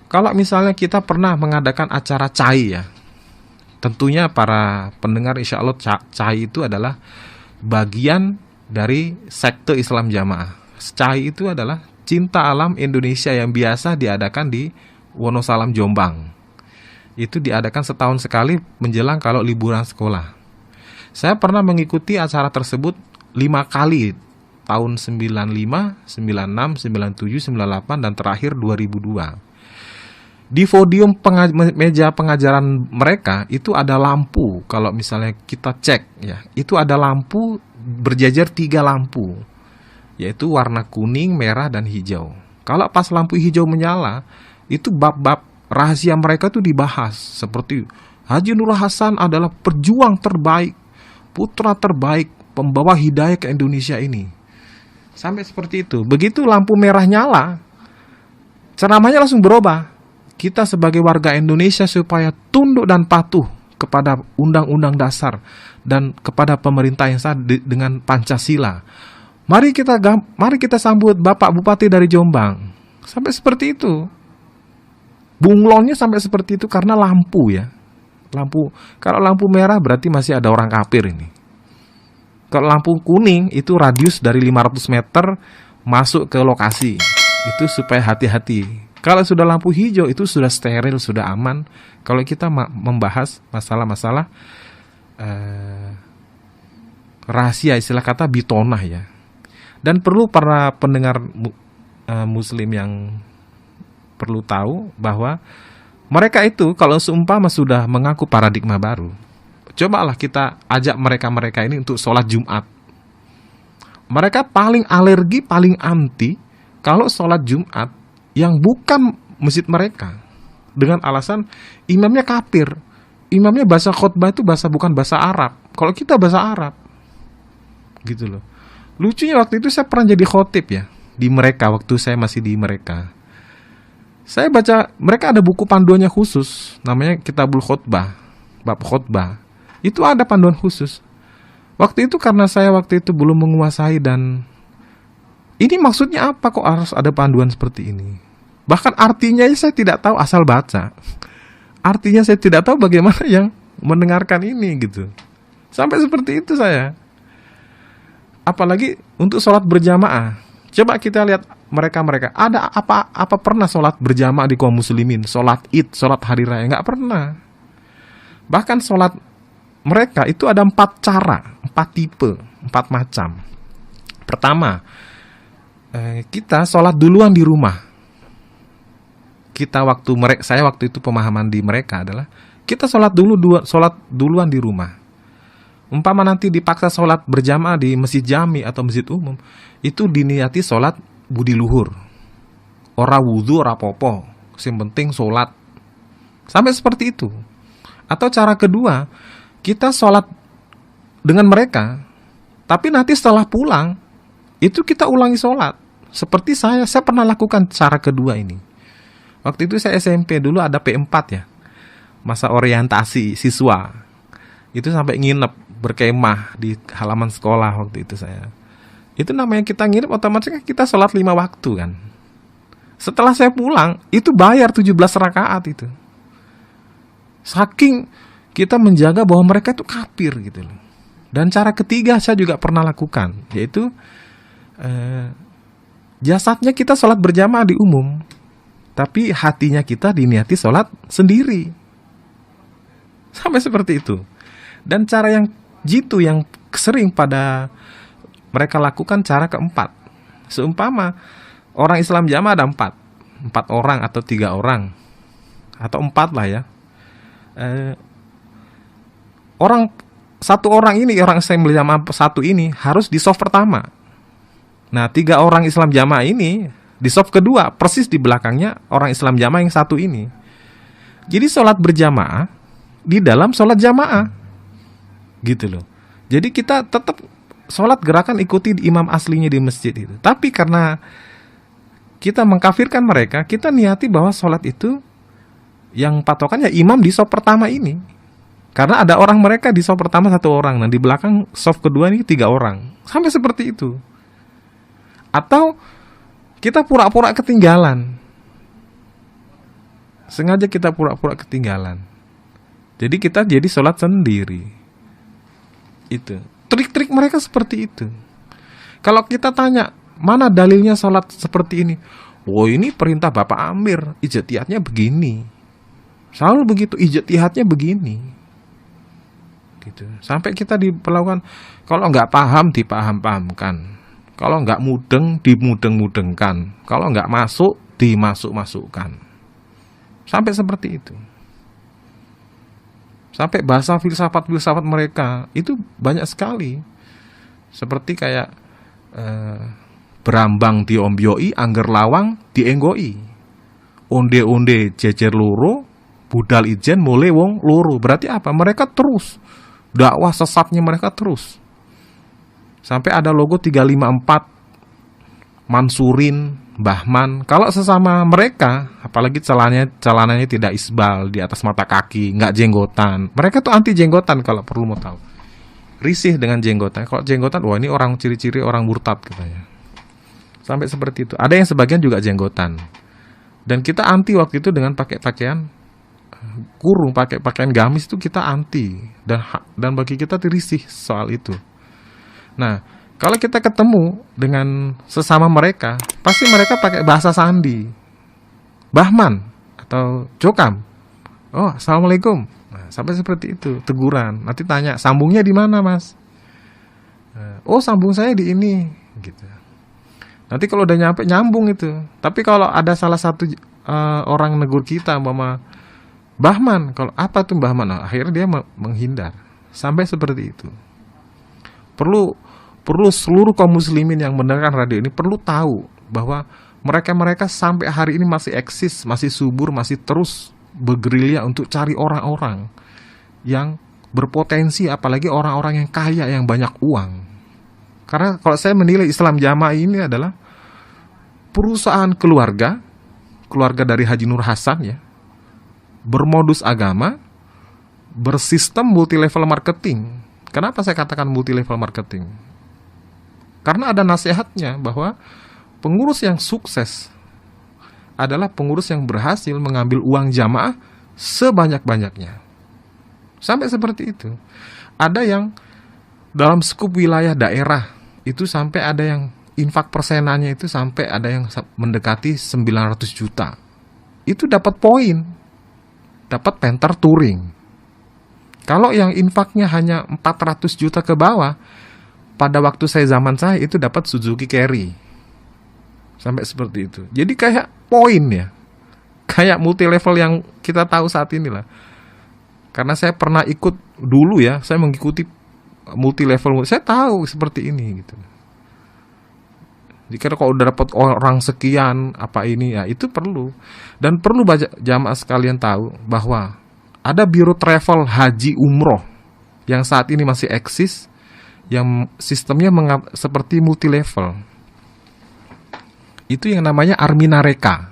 Kalau misalnya kita pernah mengadakan acara CAI ya, tentunya para pendengar insya Allah CAI itu adalah bagian dari sekte Islam Jamaah. CAI itu adalah Cinta Alam Indonesia yang biasa diadakan di Wonosalam, Jombang. Itu diadakan setahun sekali menjelang kalau liburan sekolah. Saya pernah mengikuti acara tersebut 5 kali, tahun 95, 96, 97, 98, dan terakhir 2002. Di podium meja pengajaran mereka itu ada lampu. Kalau misalnya kita cek ya, itu ada lampu berjajar 3 lampu, yaitu warna kuning, merah, dan hijau. Kalau pas lampu hijau menyala, itu bab-bab rahasia mereka itu dibahas. Seperti Haji Nur Hasan adalah pejuang terbaik, putra terbaik, pembawa hidayah ke Indonesia ini. Sampai seperti itu. Begitu lampu merah nyala, ceramahnya langsung berubah. Kita sebagai warga Indonesia supaya tunduk dan patuh kepada Undang-Undang Dasar dan kepada pemerintah yang sah dengan Pancasila. Mari kita sambut Bapak Bupati dari Jombang. Sampai seperti itu. Bunglonnya sampai seperti itu karena lampu ya. Kalau lampu merah berarti masih ada orang kafir ini. Kalau lampu kuning itu radius dari 500 meter masuk ke lokasi. Itu supaya hati-hati. Kalau sudah lampu hijau itu sudah steril, sudah aman. Kalau kita membahas masalah-masalah rahasia, istilah kata bitonah ya. Dan perlu para pendengar muslim yang perlu tahu bahwa mereka itu kalau seumpama sudah mengaku paradigma baru, cobalah kita ajak mereka-mereka ini untuk sholat Jumat. Mereka paling alergi, paling anti kalau sholat Jumat yang bukan masjid mereka, dengan alasan imamnya kafir. Imamnya bahasa khotbah itu bukan bahasa Arab. Kalau kita bahasa Arab, gitu loh. Lucunya waktu itu saya pernah jadi khotib ya di mereka, waktu saya masih di mereka. Saya baca, mereka ada buku panduannya khusus, namanya Kitabul Khotbah, bab khotbah. Itu ada panduan khusus. Waktu itu karena saya waktu itu belum menguasai dan ini maksudnya apa kok harus ada panduan seperti ini. Bahkan artinya saya tidak tahu, asal baca. Artinya saya tidak tahu bagaimana yang mendengarkan ini gitu. Sampai seperti itu saya. Apalagi untuk sholat berjamaah. Coba kita lihat mereka-mereka. Ada apa pernah sholat berjamaah di kaum muslimin? Sholat id, sholat hari raya? Nggak pernah. Bahkan sholat mereka itu ada 4 cara, 4 tipe, 4 macam. Pertama, kita sholat duluan di rumah. Saya waktu itu pemahaman di mereka adalah kita sholat duluan di rumah. Umpama nanti dipaksa sholat berjamaah di masjid jami atau masjid umum, itu diniati sholat budi luhur. Ora wudhu, ora popo, yang penting sholat. Sampai seperti itu. Atau cara kedua, kita sholat dengan mereka, tapi nanti setelah pulang, itu kita ulangi sholat. Seperti saya pernah lakukan cara kedua ini. Waktu itu saya SMP dulu ada P4 ya, masa orientasi siswa. Itu sampai nginep, berkemah di halaman sekolah waktu itu saya. Itu namanya kita nginep, otomatis kita sholat 5 waktu kan. Setelah saya pulang, itu bayar 17 rakaat itu. Saking kita menjaga bahwa mereka itu kafir gitu loh. Dan cara ketiga saya juga pernah lakukan, yaitu jasadnya kita sholat berjamaah di umum, tapi hatinya kita diniati sholat sendiri. Sampai seperti itu. Dan cara yang jitu yang sering pada mereka lakukan cara keempat. Seumpama orang Islam jamaah ada 4 orang atau 3 orang atau 4 lah ya. Satu orang ini, orang Islam jamaah satu ini harus di saf pertama. Nah 3 orang Islam jamaah ini di saf kedua, persis di belakangnya orang Islam jamaah yang satu ini. Jadi sholat berjamaah di dalam sholat jamaah. Gitu loh. Jadi kita tetap sholat gerakan ikuti imam aslinya di masjid itu. Tapi karena kita mengkafirkan mereka, kita niati bahwa sholat itu yang patokannya imam di shaf pertama ini. Karena ada orang mereka di shaf pertama 1 orang, dan di belakang shaf kedua ini 3 orang. Sampai seperti itu. Atau kita pura-pura ketinggalan. Sengaja kita pura-pura ketinggalan. Jadi kita jadi sholat sendiri. Itu trik-trik mereka seperti itu. Kalau kita tanya mana dalilnya sholat seperti ini, ini perintah Bapak Amir, ijtihadnya begini, selalu begitu, ijtihadnya begini, gitu. Sampai kita diperlakukan, kalau nggak paham dipaham-pahamkan, kalau nggak mudeng dimudeng-mudengkan, kalau nggak masuk dimasuk-masukkan, sampai seperti itu. Sampai bahasa filsafat mereka itu banyak sekali. Seperti kayak berambang diombyoi, angger lawang dienggoi. Onde-onde jejer loro, budal ijen mulai wong loro. Berarti apa? Mereka terus. Dakwah sesatnya mereka terus. Sampai ada logo 354 Mansurin, Bahman. Kalau sesama mereka, apalagi celananya tidak isbal di atas mata kaki, nggak jenggotan. Mereka tuh anti jenggotan kalau perlu mau tahu. risih dengan jenggotan. Kalau jenggotan, wah ini orang ciri-ciri orang murtad katanya. Sampai seperti itu. Ada yang sebagian juga jenggotan. Dan kita anti waktu itu dengan pakai pakaian kurung, pakai pakaian gamis itu kita anti. Dan bagi kita risih soal itu. Nah, kalau kita ketemu dengan sesama mereka, pasti mereka pakai bahasa sandi. Bahman atau Jokam. Oh, assalamualaikum. Nah, sampai seperti itu, teguran. Nanti tanya, sambungnya di mana, Mas? Oh, sambung saya di ini, gitu. Nanti kalau udah nyampe nyambung itu. Tapi kalau ada salah satu orang negur kita, Mama Bahman, kalau apa tuh Bahman? Nah, akhirnya dia menghindar. Sampai seperti itu. Perlu seluruh kaum muslimin yang mendengarkan radio ini perlu tahu bahwa mereka sampai hari ini masih eksis, masih subur, masih terus bergerilya untuk cari orang-orang yang berpotensi, apalagi orang-orang yang kaya, yang banyak uang. Karena kalau saya menilai Islam Jamaah ini adalah perusahaan keluarga dari Haji Nur Hasan ya, bermodus agama, bersistem multi level marketing. Kenapa saya katakan multi level marketing? Karena ada nasihatnya bahwa pengurus yang sukses adalah pengurus yang berhasil mengambil uang jamaah sebanyak-banyaknya. Sampai seperti itu. Ada yang dalam skup wilayah daerah itu sampai ada yang infak persenannya itu sampai ada yang mendekati 900 juta. Itu dapat poin. Dapat Penter Touring. Kalau yang infaknya hanya 400 juta ke bawah, pada waktu zaman saya itu dapat Suzuki Carry. Sampai seperti itu. Jadi kayak poin ya. Kayak multi level yang kita tahu saat ini lah. Karena saya pernah ikut dulu ya, saya mengikuti multi level. Saya tahu seperti ini gitu. Jika kalau udah dapat orang sekian apa ini ya, itu perlu. Dan perlu jamaah sekalian tahu bahwa ada biro travel haji umroh yang saat ini masih eksis, yang sistemnya seperti multi level. Itu yang namanya Arminareka.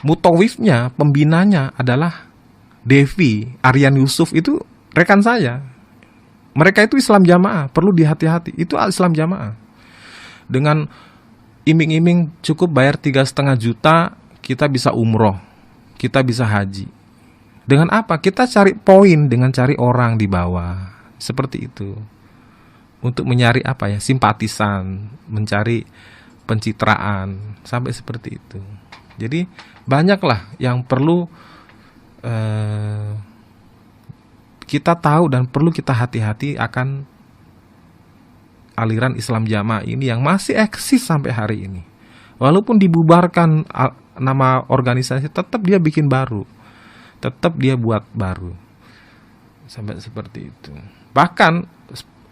Mutawifnya, pembinanya adalah Devi Aryan Yusuf, itu rekan saya. Mereka itu Islam Jamaah, perlu dihati-hati. Itu Islam Jamaah. Dengan iming-iming cukup bayar 3,5 juta, kita bisa umroh, kita bisa haji. Dengan apa? Kita cari poin dengan cari orang di bawah. Seperti itu. Untuk mencari apa ya? Simpatisan, mencari pencitraan, sampai seperti itu. Jadi banyaklah yang perlu kita tahu dan perlu kita hati-hati akan aliran Islam Jamaah ini yang masih eksis sampai hari ini. Walaupun dibubarkan nama organisasi, tetap dia bikin baru, tetap dia buat baru, sampai seperti itu. Bahkan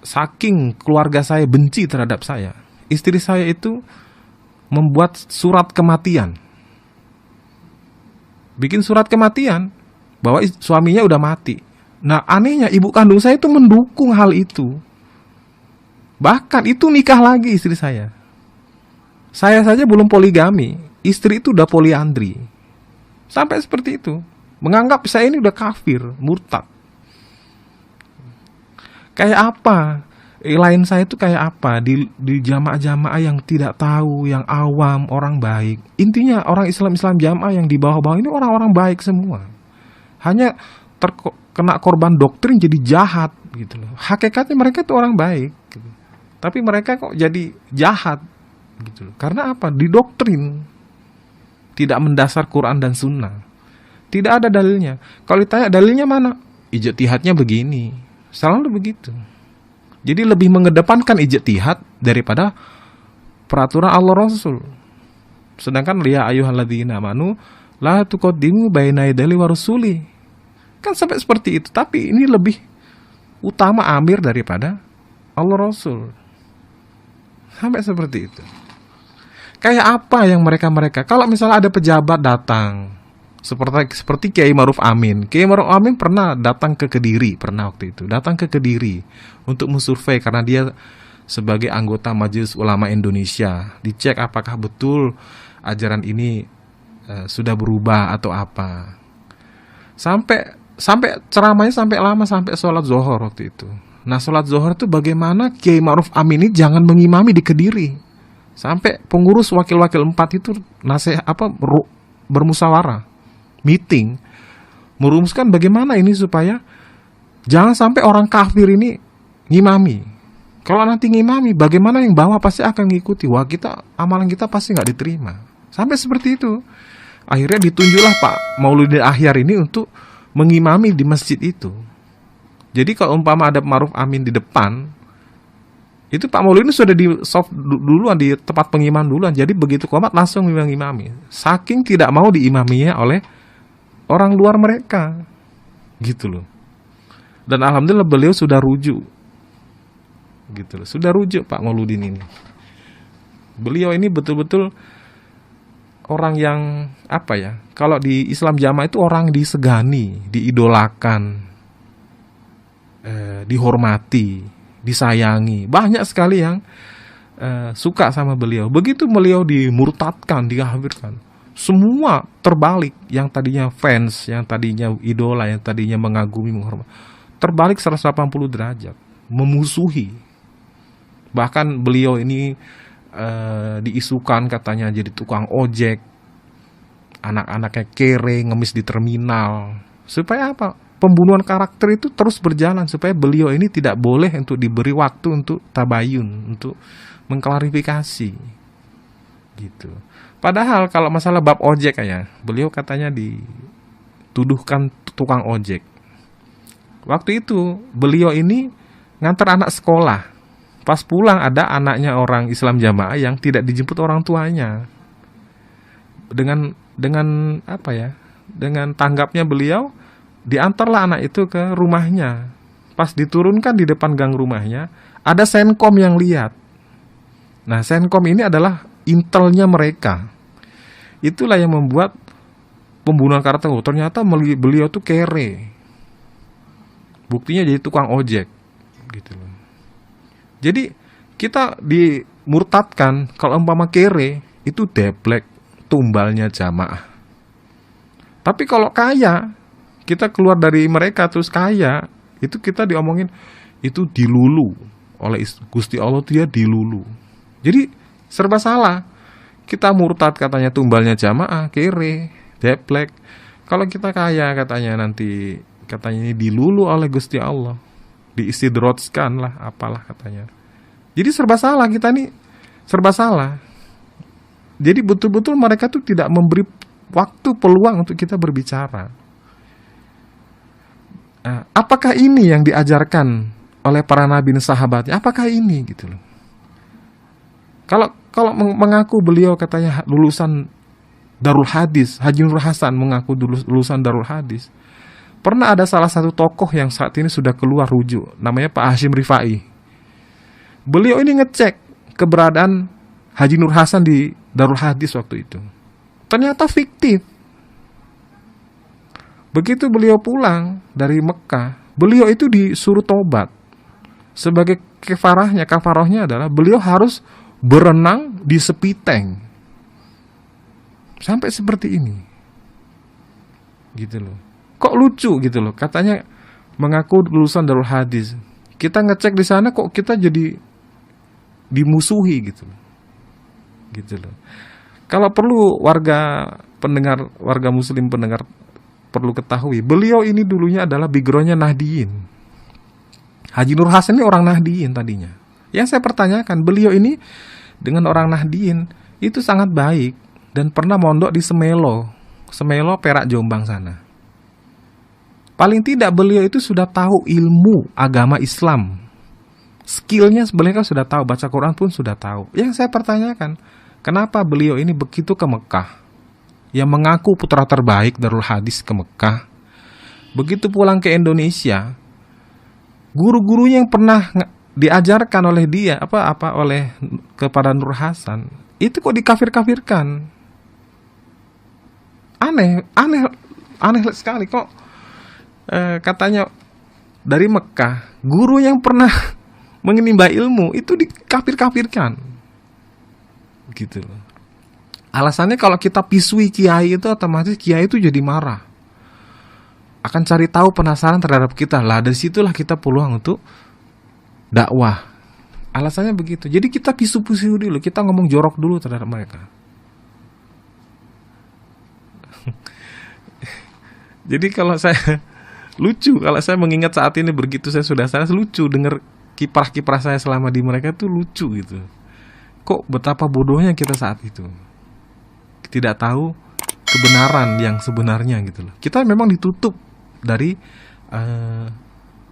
saking keluarga saya benci terhadap saya, istri saya itu membuat surat kematian, bikin surat kematian bahwa suaminya udah mati. Nah anehnya ibu kandung saya itu mendukung hal itu. Bahkan itu nikah lagi istri saya. Saya saja belum poligami, istri itu udah poliandri. Sampai seperti itu. Menganggap saya ini udah kafir, murtad. Kayak apa? Lain saya itu kayak apa? Di jamaah-jamaah yang tidak tahu, yang awam, orang baik. Intinya orang Islam Jamaah yang di bawah-bawah ini orang-orang baik semua. Hanya terkena korban doktrin jadi jahat gitu loh. Hakikatnya mereka itu orang baik gitu. Tapi mereka kok jadi jahat gitu loh. Karena apa? Didoktrin. Tidak mendasar Quran dan Sunnah. Tidak ada dalilnya. Kalau ditanya dalilnya mana? Ijtihadnya begini. Selalu begitu. Jadi lebih mengedepankan ijtihad daripada peraturan Allah Rasul. Sedangkan ya ayyuhalladzina amanu la tuqaddimu baina yaday wa rasuli. Kan sampai seperti itu, tapi ini lebih utama amir daripada Allah Rasul. Sampai seperti itu. Kayak apa yang mereka kalau misalnya ada pejabat datang seperti Kiai Ma'ruf Amin. Kiai Ma'ruf Amin pernah datang ke Kediri, datang ke Kediri untuk mensurvei karena dia sebagai anggota Majelis Ulama Indonesia, dicek apakah betul ajaran ini sudah berubah atau apa. Sampai ceramahnya sampai lama, sampai sholat zuhur waktu itu. Nah, sholat zuhur itu bagaimana Kiai Ma'ruf Amin ini jangan mengimami di Kediri. Sampai pengurus wakil-wakil 4 itu bermusyawarah, meeting, merumuskan bagaimana ini supaya jangan sampai orang kafir ini ngimami. Kalau nanti ngimami, bagaimana yang bawah pasti akan ngikuti. Wah, amalan kita pasti nggak diterima. Sampai seperti itu. Akhirnya ditunjuklah Pak Mauludin Akhyar ini untuk mengimami di masjid itu. Jadi kalau umpama ada Ma'ruf Amin di depan, itu Pak Mauludin sudah di soft duluan, di tempat pengimaman duluan. Jadi begitu qomat langsung mengimami. Saking tidak mau diimaminya oleh orang luar mereka. Gitu loh. Dan alhamdulillah beliau sudah rujuk. Gitu loh. Sudah rujuk Pak Mauludin ini. Beliau ini betul-betul orang yang kalau di Islam Jamaah itu orang disegani, diidolakan, dihormati, disayangi. Banyak sekali yang suka sama beliau. Begitu beliau dimurtadkan, dikafirkan, semua terbalik. Yang tadinya fans, yang tadinya idola, yang tadinya mengagumi, menghormati, terbalik 180 derajat, memusuhi. Bahkan beliau ini diisukan katanya jadi tukang ojek, anak-anaknya kere, ngemis di terminal. Supaya apa? Pembunuhan karakter itu terus berjalan supaya beliau ini tidak boleh untuk diberi waktu untuk tabayun, untuk mengklarifikasi. Gitu. Padahal kalau masalah bab ojek beliau katanya dituduhkan tukang ojek. Waktu itu beliau ini ngantar anak sekolah. Pas pulang ada anaknya orang Islam Jamaah yang tidak dijemput orang tuanya. Dengan tanggapnya beliau, diantarlah anak itu ke rumahnya. Pas diturunkan di depan gang rumahnya, ada senkom yang lihat. Nah, senkom ini adalah intelnya mereka. Itulah yang membuat pembunuhan karakter. Ternyata beliau tuh kere. Buktinya jadi tukang ojek. Gitu loh. Jadi kita dimurtadkan kalau umpama kere itu deblek, tumbalnya jamaah. Tapi kalau kaya, kita keluar dari mereka terus kaya, itu kita diomongin itu dilulu oleh Gusti Allah, dia dilulu. Jadi serba salah. Kita murtad katanya tumbalnya jamaah, kere, deblek. Kalau kita kaya katanya ini dilulu oleh Gusti Allah, diistidrotskan lah, apalah katanya. Jadi serba salah, kita nih serba salah. Jadi betul-betul mereka tuh tidak memberi waktu, peluang untuk kita berbicara. Apakah ini yang diajarkan oleh para nabi dan sahabatnya? Apakah ini gitu loh? Kalau mengaku beliau katanya lulusan Darul Hadis, Haji Nur Hasan mengaku lulusan Darul Hadis. Pernah ada salah satu tokoh yang saat ini sudah keluar rujuk, namanya Pak Hashim Rifai. Beliau ini ngecek keberadaan Haji Nur Hasan di Darul Hadis waktu itu. Ternyata fiktif. Begitu beliau pulang dari Mekah, beliau itu disuruh tobat. Sebagai kafarahnya adalah beliau harus berenang di sepiteng. Sampai seperti ini. Gitu loh. Kok lucu gitu loh. Katanya mengaku lulusan Darul Hadis. Kita ngecek di sana kok kita jadi dimusuhi gitu loh. Gitu loh. Kalau perlu warga muslim pendengar perlu ketahui, beliau ini dulunya adalah backgroundnya Nahdiyin. Haji Nur Hasan ini orang Nahdiyin tadinya. Yang saya pertanyakan, beliau ini dengan orang Nahdiyin itu sangat baik dan pernah mondok di Semelo, Perak, Jombang sana. Paling tidak beliau itu sudah tahu ilmu agama Islam. Skillnya sebenarnya kan sudah tahu, baca Quran pun sudah tahu. Yang saya pertanyakan, kenapa beliau ini begitu ke Mekah, yang mengaku putra terbaik Darul Hadis ke Mekah, begitu pulang ke Indonesia, guru-gurunya yang pernah diajarkan oleh dia kepada Nur Hasan, itu kok dikafir-kafirkan? Aneh sekali kok. Katanya dari Mekah, guru yang pernah menimba ilmu itu dikafir-kafirkan. Gitu loh. Alasannya kalau kita pisui kiai itu otomatis kiai itu jadi marah. Akan cari tahu, penasaran terhadap kita. Lah dari situlah kita peluang untuk dakwah. Alasannya begitu. Jadi kita pisu-pisu dulu, kita ngomong jorok dulu terhadap mereka. Jadi kalau saya lucu, kalau saya mengingat saat ini begitu saya sudah saya lucu dengar kiprah-kiprah saya selama di mereka itu lucu gitu. Kok betapa bodohnya kita saat itu. Tidak tahu kebenaran yang sebenarnya gitu loh. Kita memang ditutup dari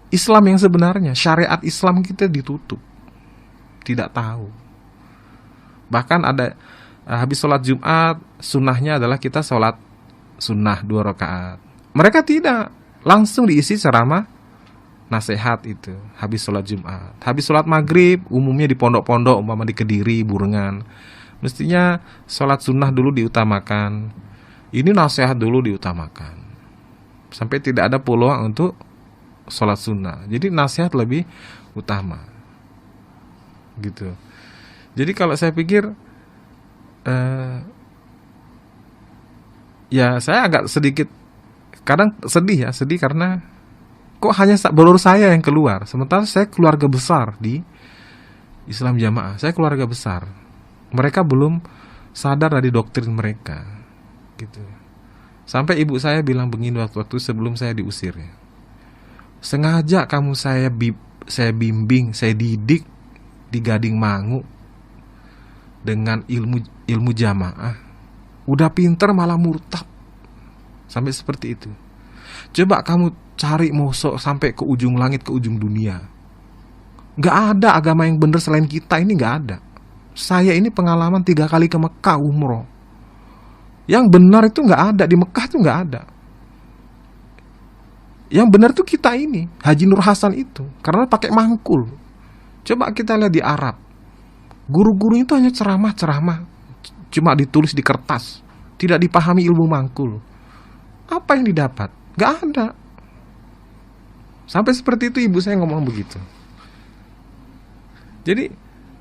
Islam yang sebenarnya, syariat Islam kita ditutup. Tidak tahu. Bahkan ada habis sholat Jumat, sunnahnya adalah kita sholat sunnah 2 rakaat. Mereka tidak, langsung diisi ceramah nasihat itu habis sholat Jumat. Habis sholat maghrib, umumnya di pondok-pondok, umpama di Kediri, Burengan, mestinya sholat sunnah dulu diutamakan. Ini nasihat dulu diutamakan. Sampai tidak ada peluang untuk sholat sunnah. Jadi nasihat lebih utama. Gitu. Jadi kalau saya pikir ya saya agak sedikit kadang sedih karena kok hanya baru saya yang keluar, sementara saya keluarga besar di Islam Jamaah. Saya keluarga besar. Mereka belum sadar dari doktrin mereka. Gitu. Sampai ibu saya bilang begini waktu sebelum saya diusir. Sengaja kamu saya bimbing, saya didik di Gading Mangu dengan ilmu jamaah. Udah pinter malah murtad. Sampai seperti itu. Coba kamu cari mosok sampai ke ujung langit, ke ujung dunia. Gak ada agama yang benar selain kita ini, gak ada. Saya ini pengalaman 3 kali ke Mekah umroh. Yang benar itu gak ada, di Mekah itu gak ada. Yang benar tuh kita ini, Haji Nur Hasan itu, karena pakai mangkul. Coba kita lihat di Arab. Guru-guru itu hanya ceramah-ceramah, cuma ditulis di kertas, tidak dipahami ilmu mangkul. Apa yang didapat? Gak ada. Sampai seperti itu ibu saya ngomong begitu. Jadi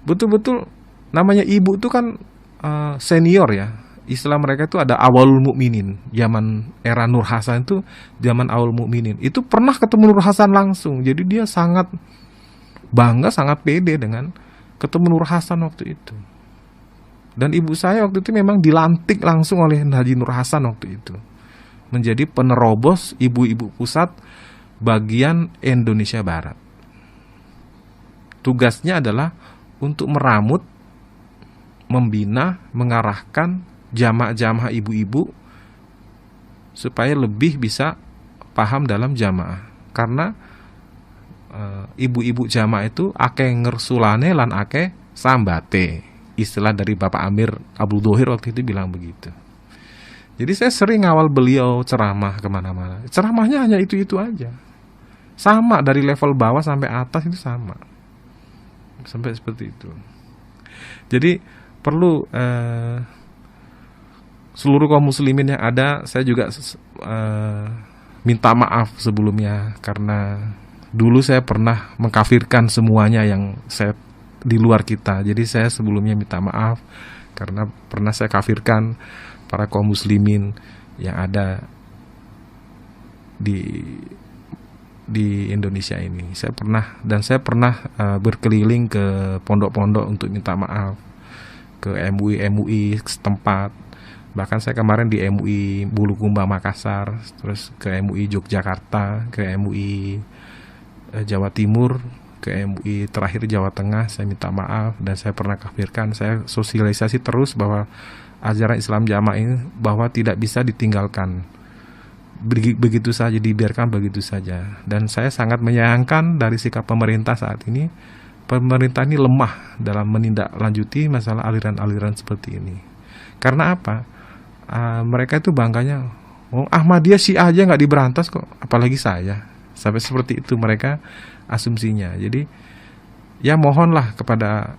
betul-betul namanya ibu itu kan senior ya. Istilah mereka itu ada awalul mukminin. Zaman era Nur Hasan itu zaman awal mukminin. Itu pernah ketemu Nur Hasan langsung. Jadi dia sangat bangga, sangat pede dengan ketemu Nur Hasan waktu itu. Dan ibu saya waktu itu memang dilantik langsung oleh Haji Nur Hasan waktu itu menjadi penerobos ibu-ibu pusat bagian Indonesia Barat. Tugasnya adalah untuk meramut, membina, mengarahkan jamaah-jamaah ibu-ibu supaya lebih bisa paham dalam jamaah. Karena ibu-ibu jamaah itu akeh ngersulane lan akeh sambate. Istilah dari Bapak Amir Abdul Dohir waktu itu bilang begitu. Jadi saya sering ngawal beliau ceramah kemana-mana. Ceramahnya hanya itu-itu aja. Sama dari level bawah sampai atas itu sama. Sampai seperti itu. Jadi perlu seluruh kaum muslimin yang ada, saya juga minta maaf sebelumnya karena dulu saya pernah mengkafirkan semuanya yang saya di luar kita. Jadi saya sebelumnya minta maaf karena pernah saya kafirkan para kaum muslimin yang ada di Indonesia ini. Saya pernah berkeliling ke pondok-pondok untuk minta maaf ke MUI setempat. Bahkan saya kemarin di MUI Bulukumba Makassar, terus ke MUI Yogyakarta, ke MUI Jawa Timur, ke MUI terakhir Jawa Tengah. Saya minta maaf dan saya pernah kafirkan. Saya sosialisasi terus bahwa ajaran Islam Jamaah ini bahwa tidak bisa ditinggalkan begitu saja, dibiarkan begitu saja. Dan saya sangat menyayangkan dari sikap pemerintah saat ini. Pemerintah ini lemah dalam menindaklanjuti masalah aliran-aliran seperti ini. Karena apa? Mereka itu bangganya, Ahmadiyah Syiah aja nggak diberantas kok, apalagi saya. Sampai seperti itu mereka asumsinya. Jadi ya mohonlah kepada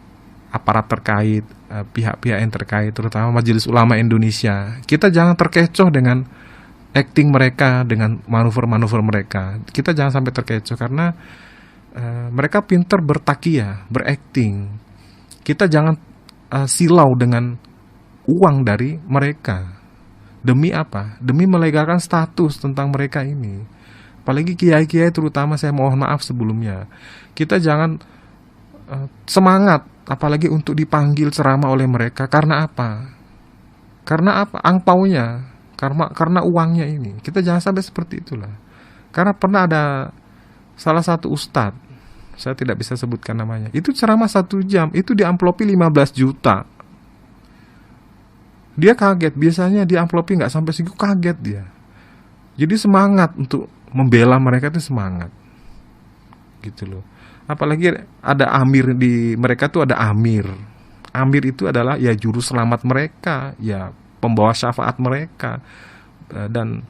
aparat terkait, pihak-pihak yang terkait, terutama Majelis Ulama Indonesia, kita jangan terkecoh dengan acting mereka, dengan manuver-manuver mereka. Kita jangan sampai terkecoh karena mereka pintar bertakia, berakting. Kita jangan silau dengan uang dari mereka. Demi apa? Demi melegalkan status tentang mereka ini. Apalagi kiai-kiai, terutama saya mohon maaf sebelumnya. Kita jangan semangat, apalagi untuk dipanggil ceramah oleh mereka. Karena apa? Karena apa? Angpaunya, karena uangnya ini. Kita jangan sampai seperti itulah. Karena pernah ada salah satu ustadz, saya tidak bisa sebutkan namanya, itu ceramah 1 jam, itu diamplopi 15 juta. Dia kaget, biasanya diamplopi nggak sampai segitu, kaget dia. Jadi semangat untuk membela mereka itu semangat. Gitu loh. Apalagi ada amir di mereka tuh, ada amir. Amir itu adalah ya juru selamat mereka, ya pembawa syafaat mereka, dan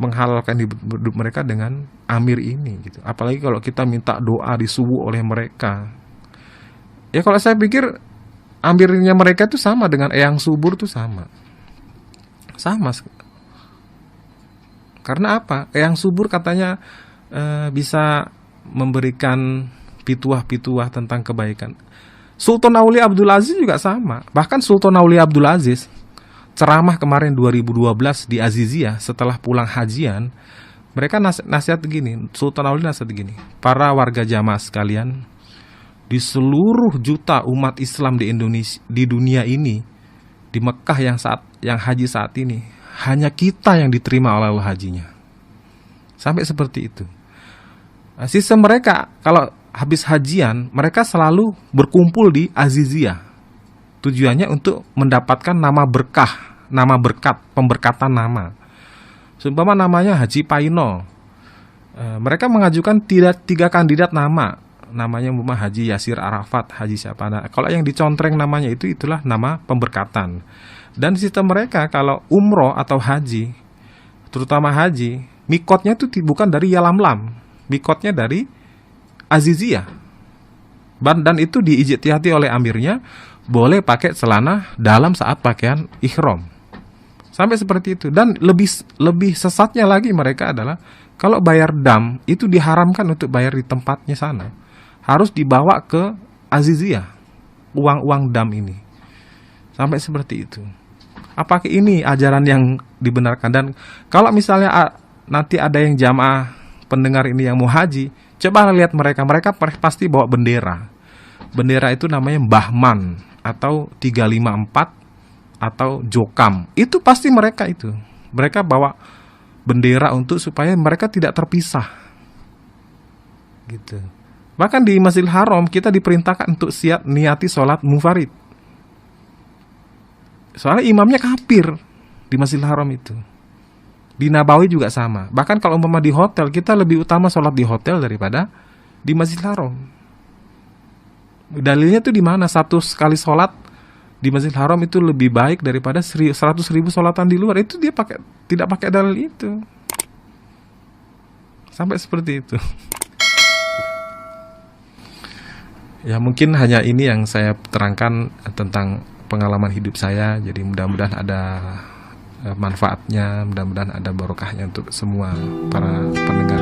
menghalalkan hidup mereka dengan amir ini gitu. Apalagi kalau kita minta doa disubuh oleh mereka. Ya kalau saya pikir amirnya mereka itu sama dengan Eyang Subur tuh sama. Sama. Karena apa? Eyang Subur katanya bisa memberikan pituah-pituah tentang kebaikan. Sultan Aulia Abdul Aziz juga sama. Bahkan Sultan Aulia Abdul Aziz ceramah kemarin 2012 di Aziziyah setelah pulang hajian, mereka nasihat begini, Sultan Aulia nasihat begini, para warga jamaah sekalian, di seluruh juta umat Islam di Indonesia, di dunia ini, di Mekah yang haji saat ini, hanya kita yang diterima oleh Allah hajinya. Sampai seperti itu. Sistem mereka kalau habis hajian, mereka selalu berkumpul di Aziziyah. Tujuannya untuk mendapatkan nama berkah, nama berkat, pemberkatan nama. Seumpama namanya Haji Paino, mereka mengajukan 3 kandidat nama. Namanya umpama Haji Yasir Arafat, Haji siapa. Nah, kalau yang dicontreng namanya itulah nama pemberkatan. Dan sistem mereka kalau umroh atau haji, terutama haji, mikotnya itu bukan dari Yalamlam, mikotnya dari Aziziyah. Dan itu diijtihati oleh amirnya, boleh pakai celana dalam saat pakaian ihram. Sampai seperti itu. Dan lebih sesatnya lagi mereka adalah kalau bayar dam itu diharamkan untuk bayar di tempatnya sana. Harus dibawa ke Aziziyah uang dam ini. Sampai seperti itu. Apakah ini ajaran yang dibenarkan? Dan kalau misalnya nanti ada yang jamaah pendengar ini yang mau haji, coba lihat mereka pasti bawa bendera. Bendera itu namanya Bahman atau 354 atau Jokam. Itu pasti mereka itu. Mereka bawa bendera untuk supaya mereka tidak terpisah. Gitu. Bahkan di Masjidil Haram kita diperintahkan untuk siap niati sholat munfarid. Soalnya imamnya kafir di Masjidil Haram itu. Di Nabawi juga sama. Bahkan kalau umpama di hotel, kita lebih utama sholat di hotel daripada di Masjidil Haram. Dalilnya itu di mana? 1 kali sholat di Masjidil Haram itu lebih baik daripada 100.000 sholatan di luar. Itu dia tidak pakai dalil itu. Sampai seperti itu. Ya mungkin hanya ini yang saya terangkan tentang pengalaman hidup saya. Jadi mudah-mudahan ada manfaatnya, mudah-mudahan ada barokahnya untuk semua para pendengar